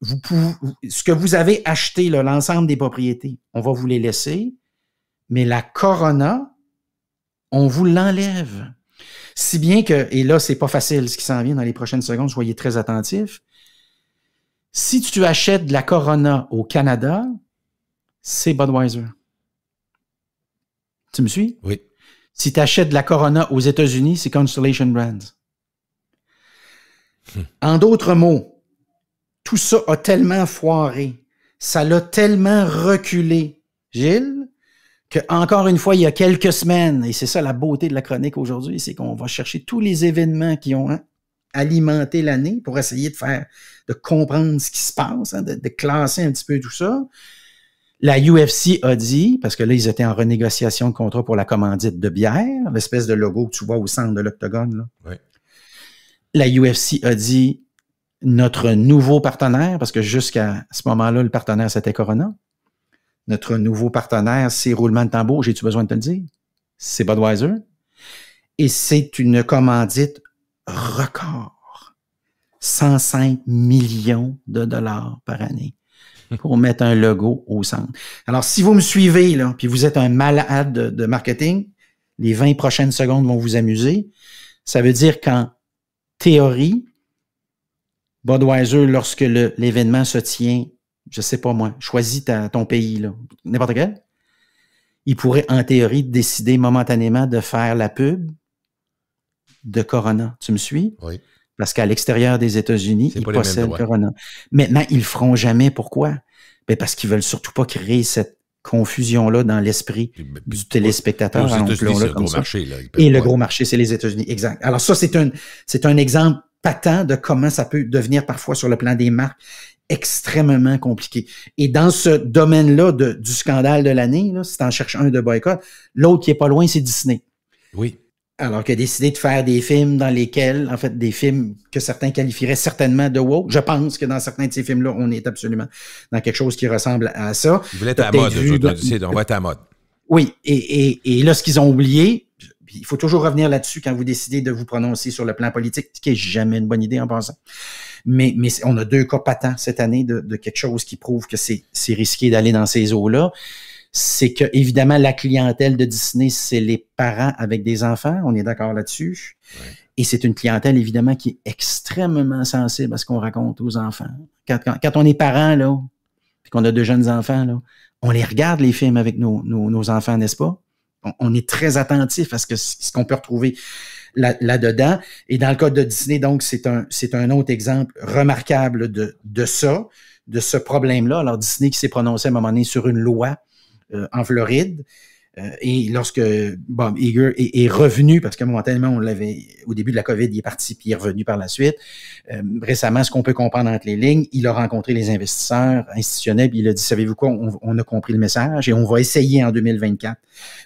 ce que vous avez acheté, là, l'ensemble des propriétés, on va vous les laisser, mais la Corona, on vous l'enlève. Si bien que, et là, c'est pas facile ce qui s'en vient dans les prochaines secondes, soyez très attentifs. Si tu achètes de la Corona au Canada, c'est Budweiser. Tu me suis? Oui. Si tu achètes de la Corona aux États-Unis, c'est Constellation Brands. En d'autres mots, tout ça a tellement foiré, ça l'a tellement reculé, Gilles, que encore une fois, il y a quelques semaines, et c'est ça la beauté de la chronique aujourd'hui, c'est qu'on va chercher tous les événements qui ont alimenté l'année pour essayer de comprendre ce qui se passe, de classer un petit peu tout ça. La UFC a dit, parce que là, ils étaient en renégociation de contrat pour la commandite de bière, l'espèce de logo que tu vois au centre de l'octogone. Là. Oui. La UFC a dit, notre nouveau partenaire, parce que jusqu'à ce moment-là, le partenaire, c'était Corona. Notre nouveau partenaire, c'est roulement de tambour, j'ai-tu besoin de te le dire? C'est Budweiser. Et c'est une commandite record. 105 millions de dollars par année pour mettre un logo au centre. Alors, si vous me suivez, là, puis vous êtes un malade de marketing, les 20 prochaines secondes vont vous amuser. Ça veut dire qu'en théorie, Budweiser, lorsque l'événement se tient, je sais pas moi, choisis ton pays, là, n'importe quel, il pourrait, en théorie, décider momentanément de faire la pub de Corona. Tu me suis? Oui. Parce qu'à l'extérieur des États-Unis, ils possèdent droits. Corona. Maintenant, ils le feront jamais. Pourquoi? Ben parce qu'ils veulent surtout pas créer cette confusion-là dans l'esprit du téléspectateur. Aux États-Unis, c'est le gros marché. Là, et le gros marché, c'est les États-Unis. Exact. Alors ça, c'est un exemple patent de comment ça peut devenir parfois sur le plan des marques extrêmement compliqué. Et dans ce domaine-là du scandale de l'année, là, si tu en cherches un de boycott, l'autre qui est pas loin, c'est Disney. Oui. Alors qu'il a décidé de faire des films dans lesquels, en fait, des films que certains qualifieraient certainement de woke. Je pense que dans certains de ces films-là, on est absolument dans quelque chose qui ressemble à ça. Ils voulaient être à la mode. On va être à la mode. Oui. Et là, ce qu'ils ont oublié, il faut toujours revenir là-dessus quand vous décidez de vous prononcer sur le plan politique, ce qui est jamais une bonne idée en passant. Mais on a 2 cas patents cette année de quelque chose qui prouve que c'est risqué d'aller dans ces eaux-là. C'est que, évidemment, la clientèle de Disney, c'est les parents avec des enfants. On est d'accord là-dessus. Ouais. Et c'est une clientèle, évidemment, qui est extrêmement sensible à ce qu'on raconte aux enfants. Quand on est parent, là, puis qu'on a 2 jeunes enfants, là, on les regarde, les films, avec nos enfants, n'est-ce pas? On est très attentif à ce qu'on peut retrouver là-dedans. Et dans le cas de Disney, donc, c'est un autre exemple remarquable de ça, de ce problème-là. Alors, Disney qui s'est prononcé à un moment donné sur une loi en Floride. Et lorsque Bob Iger est revenu, parce que momentanément, on l'avait, au début de la COVID, il est parti, puis il est revenu par la suite. Récemment, ce qu'on peut comprendre entre les lignes, il a rencontré les investisseurs institutionnels, puis il a dit, savez-vous quoi, on a compris le message et on va essayer en 2024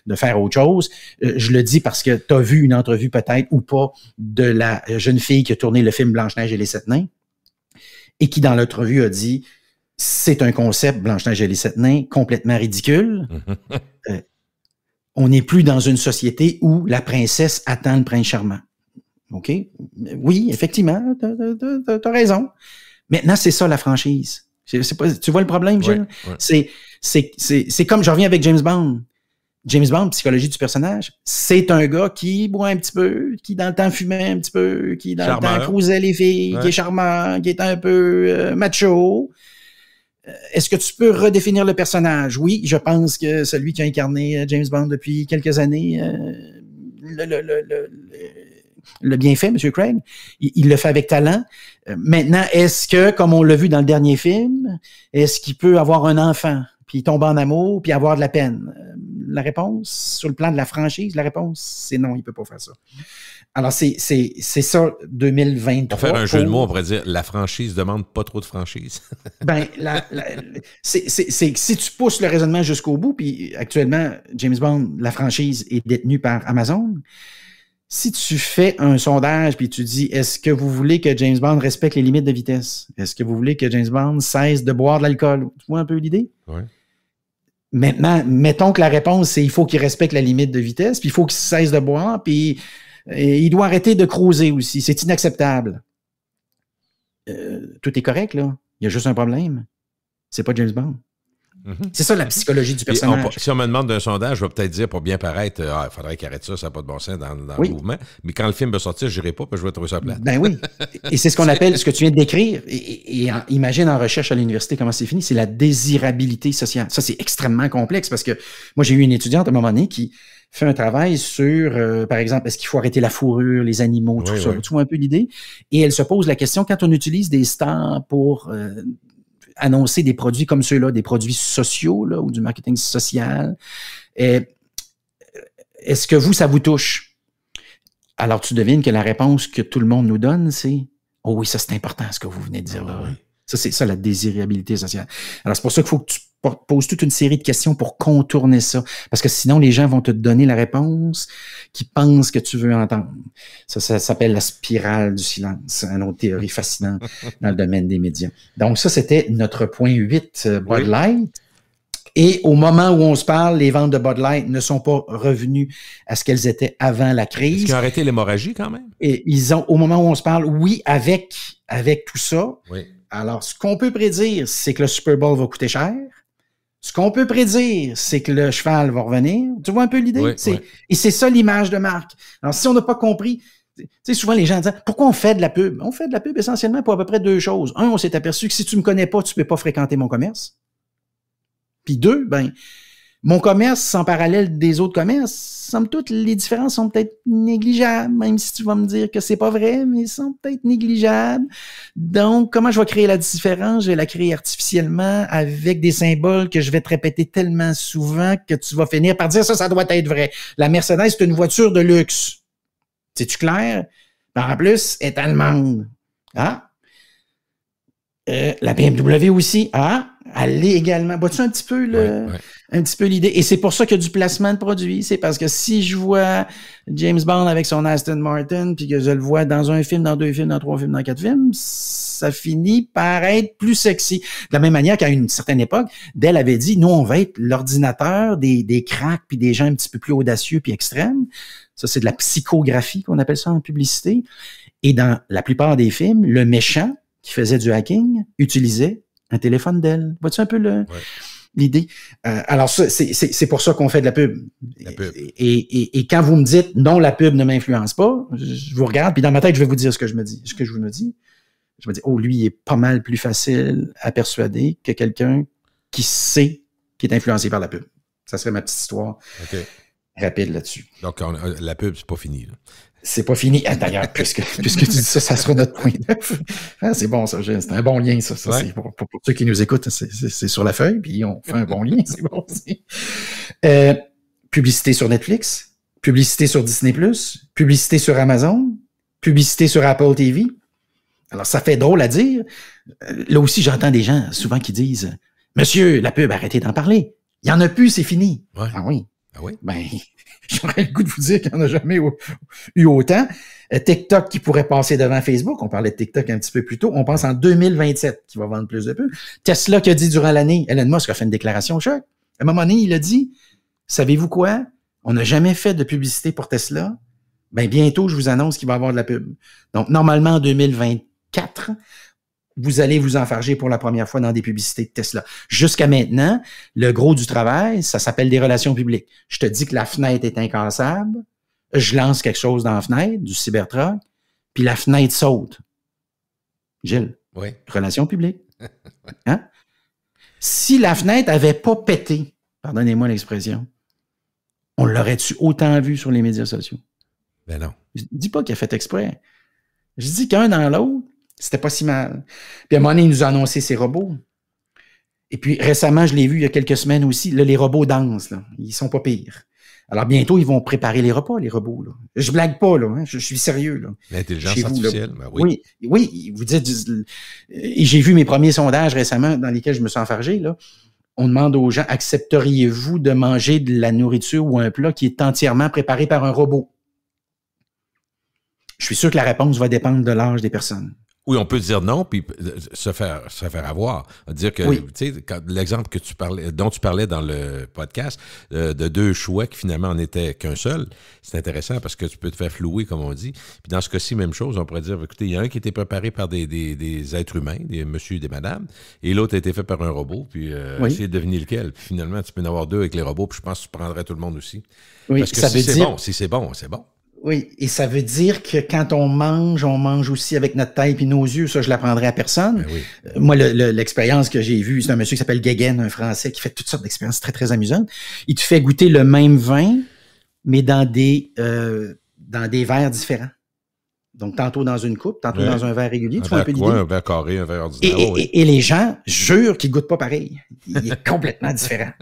de faire autre chose. Je le dis parce que tu as vu une entrevue peut-être ou pas de la jeune fille qui a tourné le film Blanche-Neige et les 7 nains et qui, dans l'entrevue, a dit, c'est un concept, Blanche-Neige et les 7 nains, complètement ridicule. On n'est plus dans une société où la princesse attend le prince charmant. OK? Oui, effectivement, t'as raison. Maintenant, c'est ça la franchise. C'est pas, tu vois le problème, Gilles? Ouais. C'est comme, je reviens avec James Bond. James Bond, psychologie du personnage, c'est un gars qui boit un petit peu, qui dans le temps fumait un petit peu, qui dans le temps cruisait les filles, qui est charmant, qui est un peu macho. Est-ce que tu peux redéfinir le personnage? Oui, je pense que celui qui a incarné James Bond depuis quelques années, le bien fait, M. Craig, il le fait avec talent. Maintenant, est-ce que, comme on l'a vu dans le dernier film, est-ce qu'il peut avoir un enfant, puis tomber en amour, puis avoir de la peine? La réponse, sur le plan de la franchise, la réponse, c'est non, il ne peut pas faire ça. Alors, c'est ça, 2023. Pour faire un jeu de mots, on pourrait dire la franchise demande pas trop de franchise. Ben, si tu pousses le raisonnement jusqu'au bout, puis actuellement, James Bond, la franchise est détenue par Amazon. Si tu fais un sondage puis tu dis, est-ce que vous voulez que James Bond respecte les limites de vitesse? Est-ce que vous voulez que James Bond cesse de boire de l'alcool? Tu vois un peu l'idée? Oui. Maintenant, mettons que la réponse, c'est il faut qu'il respecte la limite de vitesse, puis il faut qu'il cesse de boire, puis il doit arrêter de cruiser aussi. C'est inacceptable. Tout est correct, là. Il y a juste un problème. C'est pas James Bond. Mm-hmm. C'est ça la psychologie du personnage. Si on me demande d'un sondage, je vais peut-être dire pour bien paraître, il faudrait qu'il arrête ça, ça n'a pas de bon sens dans le mouvement. Mais quand le film va sortir, je n'irai pas parce que je vais trouver ça plate. Ben oui. Et c'est ce qu'on appelle, ce que tu viens de décrire, et imagine en recherche à l'université comment c'est fini, c'est la désirabilité sociale. Ça, c'est extrêmement complexe parce que moi, j'ai eu une étudiante à un moment donné qui fait un travail sur, par exemple, est-ce qu'il faut arrêter la fourrure, les animaux, tout ça. Tu vois un peu l'idée? Et elle se pose la question, quand on utilise des stars pour annoncer des produits comme ceux-là, des produits sociaux là, ou du marketing social, est-ce que ça vous touche? Alors, tu devines que la réponse que tout le monde nous donne, c'est « Oh oui, ça c'est important ce que vous venez de dire là. Oui. » Ça, c'est ça la désirabilité sociale. Alors, c'est pour ça qu'il faut que tu poses toute une série de questions pour contourner ça. Parce que sinon, les gens vont te donner la réponse qu'ils pensent que tu veux entendre. Ça s'appelle la spirale du silence, une autre théorie fascinante dans le domaine des médias. Donc, ça, c'était notre point 8, Bud Light. Et au moment où on se parle, les ventes de Bud Light ne sont pas revenues à ce qu'elles étaient avant la crise. Est-ce qu'ils ont arrêté l'hémorragie quand même? Et ils ont, au moment où on se parle, oui, avec tout ça. Oui. Alors, ce qu'on peut prédire, c'est que le Super Bowl va coûter cher. Ce qu'on peut prédire, c'est que le cheval va revenir. Tu vois un peu l'idée? Oui, Et c'est ça l'image de marque. Alors, si on n'a pas compris, tu sais, souvent les gens disent « Pourquoi on fait de la pub? » On fait de la pub essentiellement pour à peu près 2 choses. 1, on s'est aperçu que si tu me connais pas, tu peux pas fréquenter mon commerce. Puis 2, ben, mon commerce, sans parallèle des autres commerces, somme toute, les différences sont peut-être négligeables, même si tu vas me dire que c'est pas vrai, mais ils sont peut-être négligeables. Donc, comment je vais créer la différence? Je vais la créer artificiellement avec des symboles que je vais te répéter tellement souvent que tu vas finir par dire ça doit être vrai. La Mercedes, c'est une voiture de luxe. C'est-tu clair? En plus, elle est allemande. Ah? La BMW aussi. Ah? Elle l'est également. Vois-tu un petit peu un petit peu l'idée? Et c'est pour ça qu'il y a du placement de produits. C'est parce que si je vois James Bond avec son Aston Martin, puis que je le vois dans un film, dans 2 films, dans 3 films, dans 4 films, ça finit par être plus sexy. De la même manière qu'à une certaine époque, Dell avait dit, nous, on va être l'ordinateur des cracks puis des gens un petit peu plus audacieux puis extrêmes. Ça, c'est de la psychographie qu'on appelle ça en publicité. Et dans la plupart des films, le méchant qui faisait du hacking utilisait un téléphone Dell. Vois-tu un peu l'idée? Alors, ça, c'est pour ça qu'on fait de la pub. Et quand vous me dites non, la pub ne m'influence pas, je vous regarde, puis dans ma tête, je vais vous dire ce que je me dis. Je me dis, lui, il est pas mal plus facile à persuader que quelqu'un qui sait qu'il est influencé par la pub. Ça serait ma petite histoire rapide là-dessus. Donc, la pub, c'est pas fini, là. C'est pas fini. D'ailleurs, puisque tu dis ça, ça sera notre point 9. Ah, c'est bon, ça. C'est un bon lien, ça. C'est pour ceux qui nous écoutent, c'est sur la feuille, puis on fait un bon lien. C'est bon aussi. Publicité sur Netflix, publicité sur Disney+, publicité sur Amazon, publicité sur Apple TV. Alors, ça fait drôle à dire. Là aussi, j'entends des gens souvent qui disent « Monsieur, la pub, arrêtez d'en parler. Il y en a plus, c'est fini. Ouais. » Ah oui. Ah oui? Ben, j'aurais le goût de vous dire qu'il n'y en a jamais eu autant. TikTok qui pourrait passer devant Facebook. On parlait de TikTok un petit peu plus tôt. On pense en 2027 qu'il va vendre plus de pubs. Tesla qui a dit durant l'année, Elon Musk a fait une déclaration au choc. À un moment donné, il a dit, savez-vous quoi? On n'a jamais fait de publicité pour Tesla. Ben, bientôt, je vous annonce qu'il va y avoir de la pub. Donc, normalement, en 2024, vous allez vous enfarger pour la première fois dans des publicités de Tesla. Jusqu'à maintenant, le gros du travail, ça s'appelle des relations publiques. Je te dis que la fenêtre est incassable, je lance quelque chose dans la fenêtre, du Cybertruck, puis la fenêtre saute. Gilles, relations publiques. Hein? Si la fenêtre avait pas pété, pardonnez-moi l'expression, on l'aurait-tu autant vu sur les médias sociaux? Ben non. Je dis pas qu'il a fait exprès. Je dis qu'un dans l'autre, c'était pas si mal. Puis à un moment donné, il nous a annoncé ses robots. Et puis récemment, je l'ai vu il y a quelques semaines aussi, là, les robots dansent, là. Ils sont pas pires. Alors bientôt, ils vont préparer les repas, les robots. Là. Je blague pas, là, hein. Je suis sérieux. Là. L'intelligence artificielle, ben oui. Oui, vous dites, et j'ai vu mes premiers sondages récemment dans lesquels je me suis enfargé, là. On demande aux gens, accepteriez-vous de manger de la nourriture ou un plat qui est entièrement préparé par un robot? Je suis sûr que la réponse va dépendre de l'âge des personnes. Oui, on peut dire non, puis se faire avoir. Dire que, tu sais, l'exemple dont tu parlais dans le podcast, de 2 choix qui finalement en étaient qu'un seul, c'est intéressant parce que tu peux te faire flouer, comme on dit. Puis dans ce cas-ci, même chose, on pourrait dire, écoutez, il y a un qui était préparé par des êtres humains, des monsieur et des madames, et l'autre a été fait par un robot, puis essayer de deviner lequel. Puis finalement, tu peux en avoir 2 avec les robots, puis je pense que tu prendrais tout le monde aussi. Oui, parce que si c'est bon, c'est bon. Oui, et ça veut dire que quand on mange aussi avec notre tête et nos yeux. Ça, je l'apprendrai à personne. Oui. Moi, l'expérience que j'ai vue, c'est un monsieur qui s'appelle Guéguen, un Français, qui fait toutes sortes d'expériences très, très amusantes. Il te fait goûter le même vin, mais dans des verres différents. Donc, tantôt dans une coupe, tantôt dans un verre régulier. Tu vois un peu l'idée? Un verre carré, un verre ordinaire. Et les gens jurent qu'ils goûtent pas pareil. Il est complètement différent.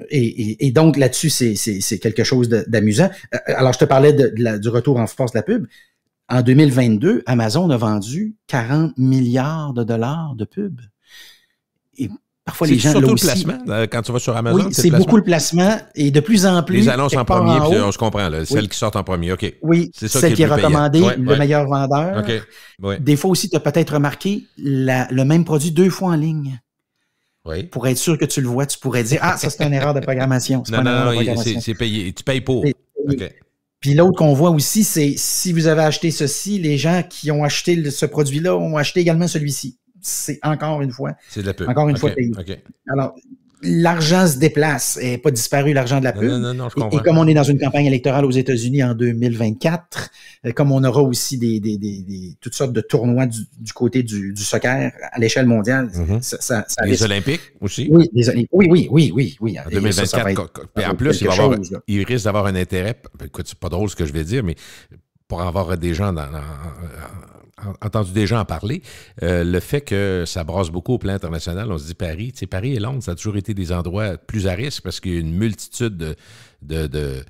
Et donc, là-dessus, c'est quelque chose d'amusant. Alors, je te parlais du retour en force de la pub. En 2022, Amazon a vendu 40 milliards de dollars de pub. Et parfois, les gens, surtout là aussi, le placement, quand tu vas sur Amazon. Oui, c'est beaucoup le placement et de plus en plus. Les annonces en premier, puis on se comprend, là, celles qui sortent en premier, OK. Oui, c'est ça celle qui est recommandée, le meilleur vendeur. OK. Des fois aussi, tu as peut-être remarqué le même produit 2 fois en ligne. Oui. Pour être sûr que tu le vois, tu pourrais dire, ça, c'est une erreur de programmation. Non, c'est payé. Tu payes pour. OK. Puis l'autre qu'on voit aussi, c'est si vous avez acheté ceci, les gens qui ont acheté ce produit-là ont acheté également celui-ci. C'est encore une fois. C'est de la pub. Encore une fois payé. OK. Alors, l'argent se déplace. Il n'est pas disparu, l'argent de la pub. Non, je comprends. Et comme on est dans une campagne électorale aux États-Unis en 2024, comme on aura aussi toutes sortes de tournois du côté du soccer à l'échelle mondiale, ça les risque... Olympiques aussi? Oui, les Olympiques. Oui. En 2024, en plus, il risque d'avoir un intérêt. Écoute, c'est pas drôle ce que je vais dire, mais pour avoir des gens entendu des gens en parler, le fait que ça brasse beaucoup au plan international, on se dit Paris, tu sais, Paris et Londres, ça a toujours été des endroits plus à risque parce qu'il y a une multitude de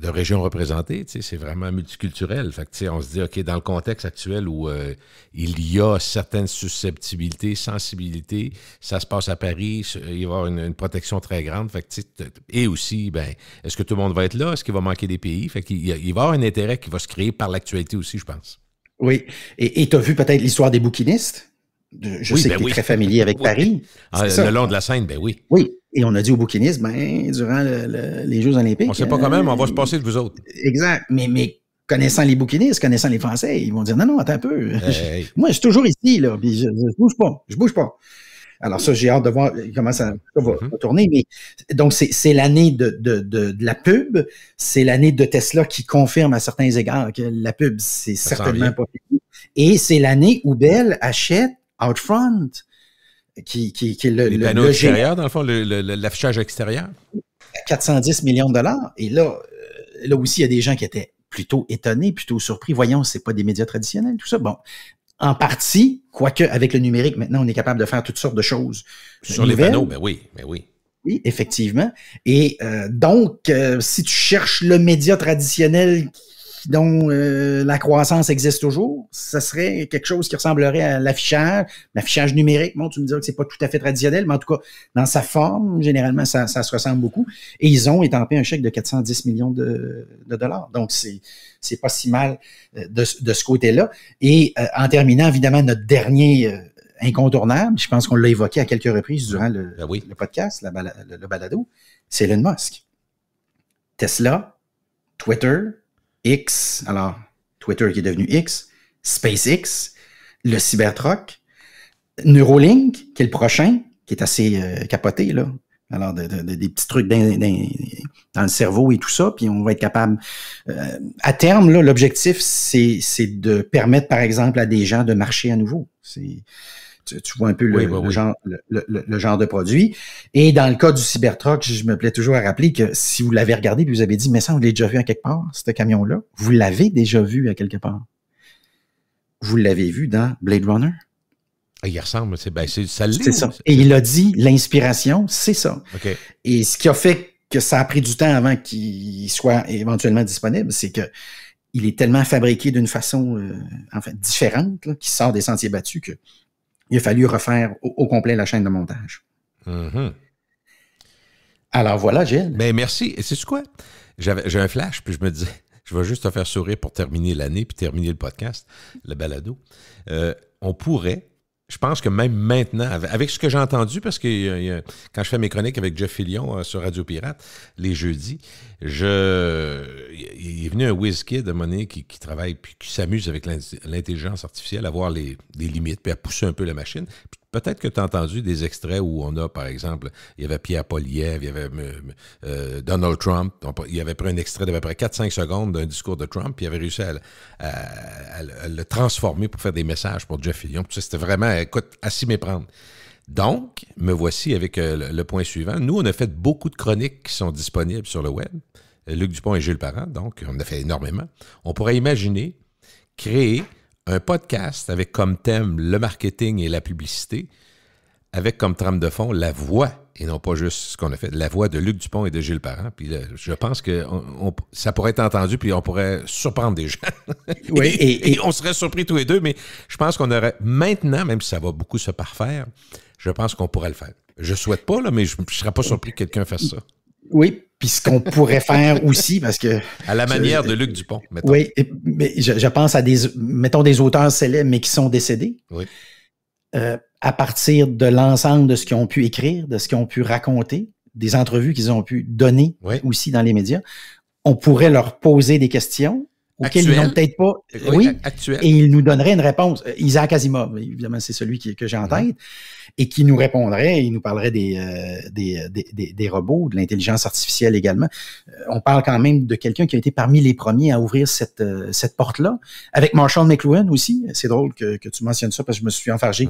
régions représentées, tu sais, c'est vraiment multiculturel. Fait que, tu sais, on se dit, OK, dans le contexte actuel où il y a certaines susceptibilités, sensibilités, ça se passe à Paris, il va y avoir une protection très grande. Fait que, tu sais, et aussi, est-ce que tout le monde va être là? Est-ce qu'il va manquer des pays? Fait qu'il va y avoir un intérêt qui va se créer par l'actualité aussi, je pense. Oui. Et tu as vu peut-être l'histoire des bouquinistes? Je sais que tu es très familier avec Paris. Le long de la Seine, oui. Oui. Et on a dit aux bouquinistes, durant les Jeux olympiques... On ne sait pas quand même, on va se passer de vous autres. Exact. Mais connaissant les bouquinistes, connaissant les Français, ils vont dire, non, attends un peu. Hey. Moi, je suis toujours ici, là, puis je bouge pas. Alors ça, j'ai hâte de voir comment ça va tourner. Mais donc, c'est l'année de la pub. C'est l'année de Tesla qui confirme à certains égards que la pub, c'est certainement pas fini. Et c'est l'année où Bell achète Outfront, qui est les panneaux extérieurs, dans le fond, l'affichage extérieur. 410 millions de dollars. Et là aussi, il y a des gens qui étaient plutôt étonnés, plutôt surpris. Voyons, c'est pas des médias traditionnels, tout ça. Bon. En partie, quoique avec le numérique, maintenant, on est capable de faire toutes sortes de choses. Sur les panneaux, oui. Oui, effectivement. Et donc, si tu cherches le média traditionnel dont la croissance existe toujours, ça serait quelque chose qui ressemblerait à l'affichage numérique. Bon, tu me diras que c'est pas tout à fait traditionnel, mais en tout cas, dans sa forme, généralement, ça se ressemble beaucoup. Et ils ont étampé un chèque de 410 millions de dollars. Donc, c'est pas si mal de ce côté-là. Et en terminant, évidemment, notre dernier incontournable, je pense qu'on l'a évoqué à quelques reprises durant le podcast, le balado, c'est Elon Musk. Tesla, Twitter, X, alors Twitter qui est devenu X, SpaceX, le Cybertruck, Neuralink, qui est le prochain, qui est assez capoté, là. Alors, des petits trucs dans le cerveau et tout ça, puis on va être capable... à terme, là, l'objectif, c'est de permettre, par exemple, à des gens de marcher à nouveau. Tu vois un peu le genre de produit. Et dans le cas du Cybertruck, je me plais toujours à rappeler que si vous l'avez regardé, puis vous avez dit, mais ça, on l'a déjà vu à quelque part, ce camion-là. Vous l'avez déjà vu à quelque part. Vous l'avez vu dans Blade Runner. Il ressemble, ça l'est. C'est ça. Et il a dit, l'inspiration, c'est ça. Okay. Et ce qui a fait que ça a pris du temps avant qu'il soit éventuellement disponible, c'est que il est tellement fabriqué d'une façon différente, là, qu'il sort des sentiers battus, que il a fallu refaire au complet la chaîne de montage. Mm-hmm. Alors voilà, Gilles. Ben merci. Et sais-tu quoi? J'ai un flash, puis je me disais, je vais juste te faire sourire pour terminer l'année, puis terminer le podcast, le balado. On pourrait, je pense que même maintenant, avec ce que j'ai entendu, parce que quand je fais mes chroniques avec Jeff Fillion sur Radio Pirate, les jeudis, il est venu un WizKid à un moment donné qui travaille, puis qui s'amuse avec l'intelligence artificielle à voir les limites, puis à pousser un peu la machine. Puis peut-être que tu as entendu des extraits où on a, par exemple, il y avait Pierre Poilievre, il y avait Donald Trump. Il avait pris un extrait d'à peu près 4-5 secondes d'un discours de Trump, puis il avait réussi à le transformer pour faire des messages pour Jeff Fillion. Puis ça, c'était vraiment, écoute, à s'y méprendre. Donc, me voici avec le point suivant. Nous, on a fait beaucoup de chroniques qui sont disponibles sur le web. Luc Dupont et Gilles Parent, donc on a fait énormément. On pourrait imaginer créer un podcast avec comme thème le marketing et la publicité, avec comme trame de fond la voix, et non pas juste ce qu'on a fait, la voix de Luc Dupont et de Gilles Parent. Puis là, je pense que ça pourrait être entendu, puis on pourrait surprendre des gens. Oui, et on serait surpris tous les deux, mais je pense qu'on aurait maintenant, même si ça va beaucoup se parfaire, je pense qu'on pourrait le faire. Je souhaite pas, là, mais je ne serais pas surpris que quelqu'un fasse ça. Oui, puis ce qu'on pourrait faire aussi, parce que... À la manière de Luc Dupont, mettons. Oui, mais je pense à des auteurs célèbres, mais qui sont décédés. Oui. à partir de l'ensemble de ce qu'ils ont pu écrire, de ce qu'ils ont pu raconter, des entrevues qu'ils ont pu donner aussi dans les médias, on pourrait leur poser des questions auxquelles ils n'ont peut-être pas. Et ils nous donneraient une réponse. Isaac Asimov, évidemment, c'est celui que j'ai en tête, et qui nous répondrait, il nous parlerait des robots, de l'intelligence artificielle également. On parle quand même de quelqu'un qui a été parmi les premiers à ouvrir cette porte-là, avec Marshall McLuhan aussi. C'est drôle que tu mentionnes ça, parce que je me suis enfargé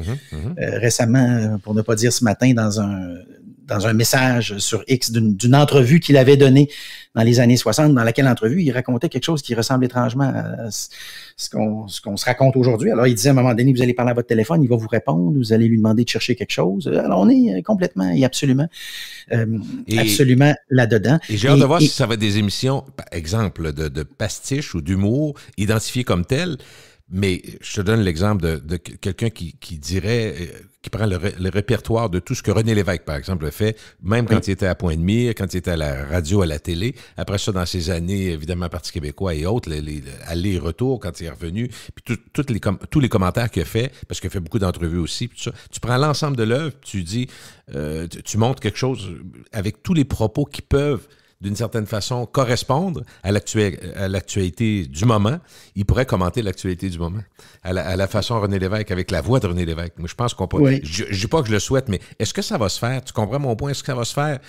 récemment, pour ne pas dire ce matin, dans un message sur X d'une entrevue qu'il avait donnée dans les années 60, dans laquelle entrevue, il racontait quelque chose qui ressemble étrangement à ce qu'on se raconte aujourd'hui. Alors, il disait à un moment donné, vous allez parler à votre téléphone, il va vous répondre, vous allez lui demander de chercher quelque chose. Alors, on est complètement et absolument là-dedans. Et j'ai hâte de voir si ça va être des émissions, par exemple, de pastiche ou d'humour, identifiées comme telles. Mais je te donne l'exemple de quelqu'un qui dirait, qui prend le répertoire de tout ce que René Lévesque, par exemple, a fait, même quand il était à Point-de-Mire, quand il était à la radio, à la télé. Après ça, dans ses années, évidemment, Parti québécois et autres, les allers-retours quand il est revenu, puis tous les commentaires qu'il a fait, parce qu'il a fait beaucoup d'entrevues aussi, puis tout ça. Tu prends l'ensemble de l'œuvre, tu dis, tu montres quelque chose avec tous les propos qui peuvent, d'une certaine façon, correspondre à l'actualité du moment. Il pourrait commenter l'actualité du moment à la façon René Lévesque, avec la voix de René Lévesque. Moi, je pense qu'on peut... Oui. Je dis pas que je le souhaite, mais est-ce que ça va se faire? Tu comprends mon point? Est-ce que ça va se faire?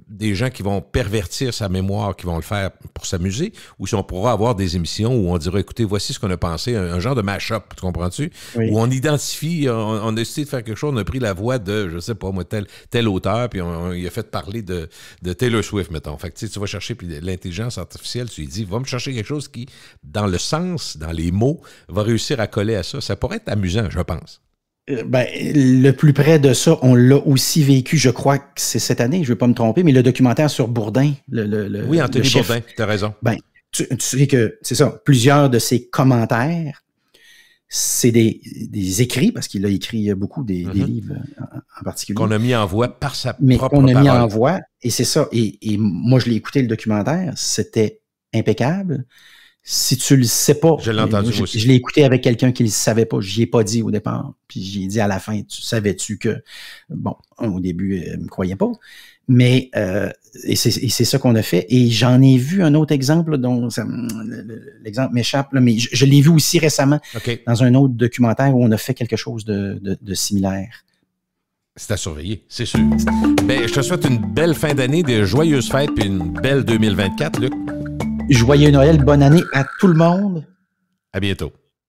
Des gens qui vont pervertir sa mémoire, qui vont le faire pour s'amuser, ou si on pourra avoir des émissions où on dira, écoutez, voici ce qu'on a pensé, un genre de mash-up, tu comprends-tu? Oui. Où on identifie, on a décidé de faire quelque chose, on a pris la voix de, je sais pas moi, tel auteur, puis il a fait parler de Taylor Swift, mettons. Fait que tu vas chercher, puis l'intelligence artificielle, tu lui dis, va me chercher quelque chose qui, dans le sens, dans les mots, va réussir à coller à ça. Ça pourrait être amusant, je pense. Le plus près de ça, on l'a aussi vécu, je crois que c'est cette année, je ne vais pas me tromper, mais le documentaire sur Bourdin. Oui, Anthony Bourdin, tu as raison. Tu sais que, c'est ça, plusieurs de ses commentaires, c'est des écrits, parce qu'il a écrit beaucoup des livres en particulier. Qu'on a mis en voix par sa mais propre qu'on a parole. mis en voix, et c'est ça. Et moi, je l'ai écouté, le documentaire, c'était impeccable. Si tu le sais pas, je l'ai entendu moi aussi. Je l'ai écouté avec quelqu'un qui le savait pas. J'y ai pas dit au départ. Puis j'y ai dit à la fin, savais-tu que... Bon, au début, elle me croyait pas. Mais et c'est ça qu'on a fait. Et j'en ai vu un autre exemple dont l'exemple m'échappe, là, mais je l'ai vu aussi récemment dans un autre documentaire où on a fait quelque chose de similaire. C'est à surveiller, c'est sûr. Je te souhaite une belle fin d'année, de joyeuses fêtes, puis une belle 2024, Luc. Joyeux Noël, bonne année à tout le monde. À bientôt.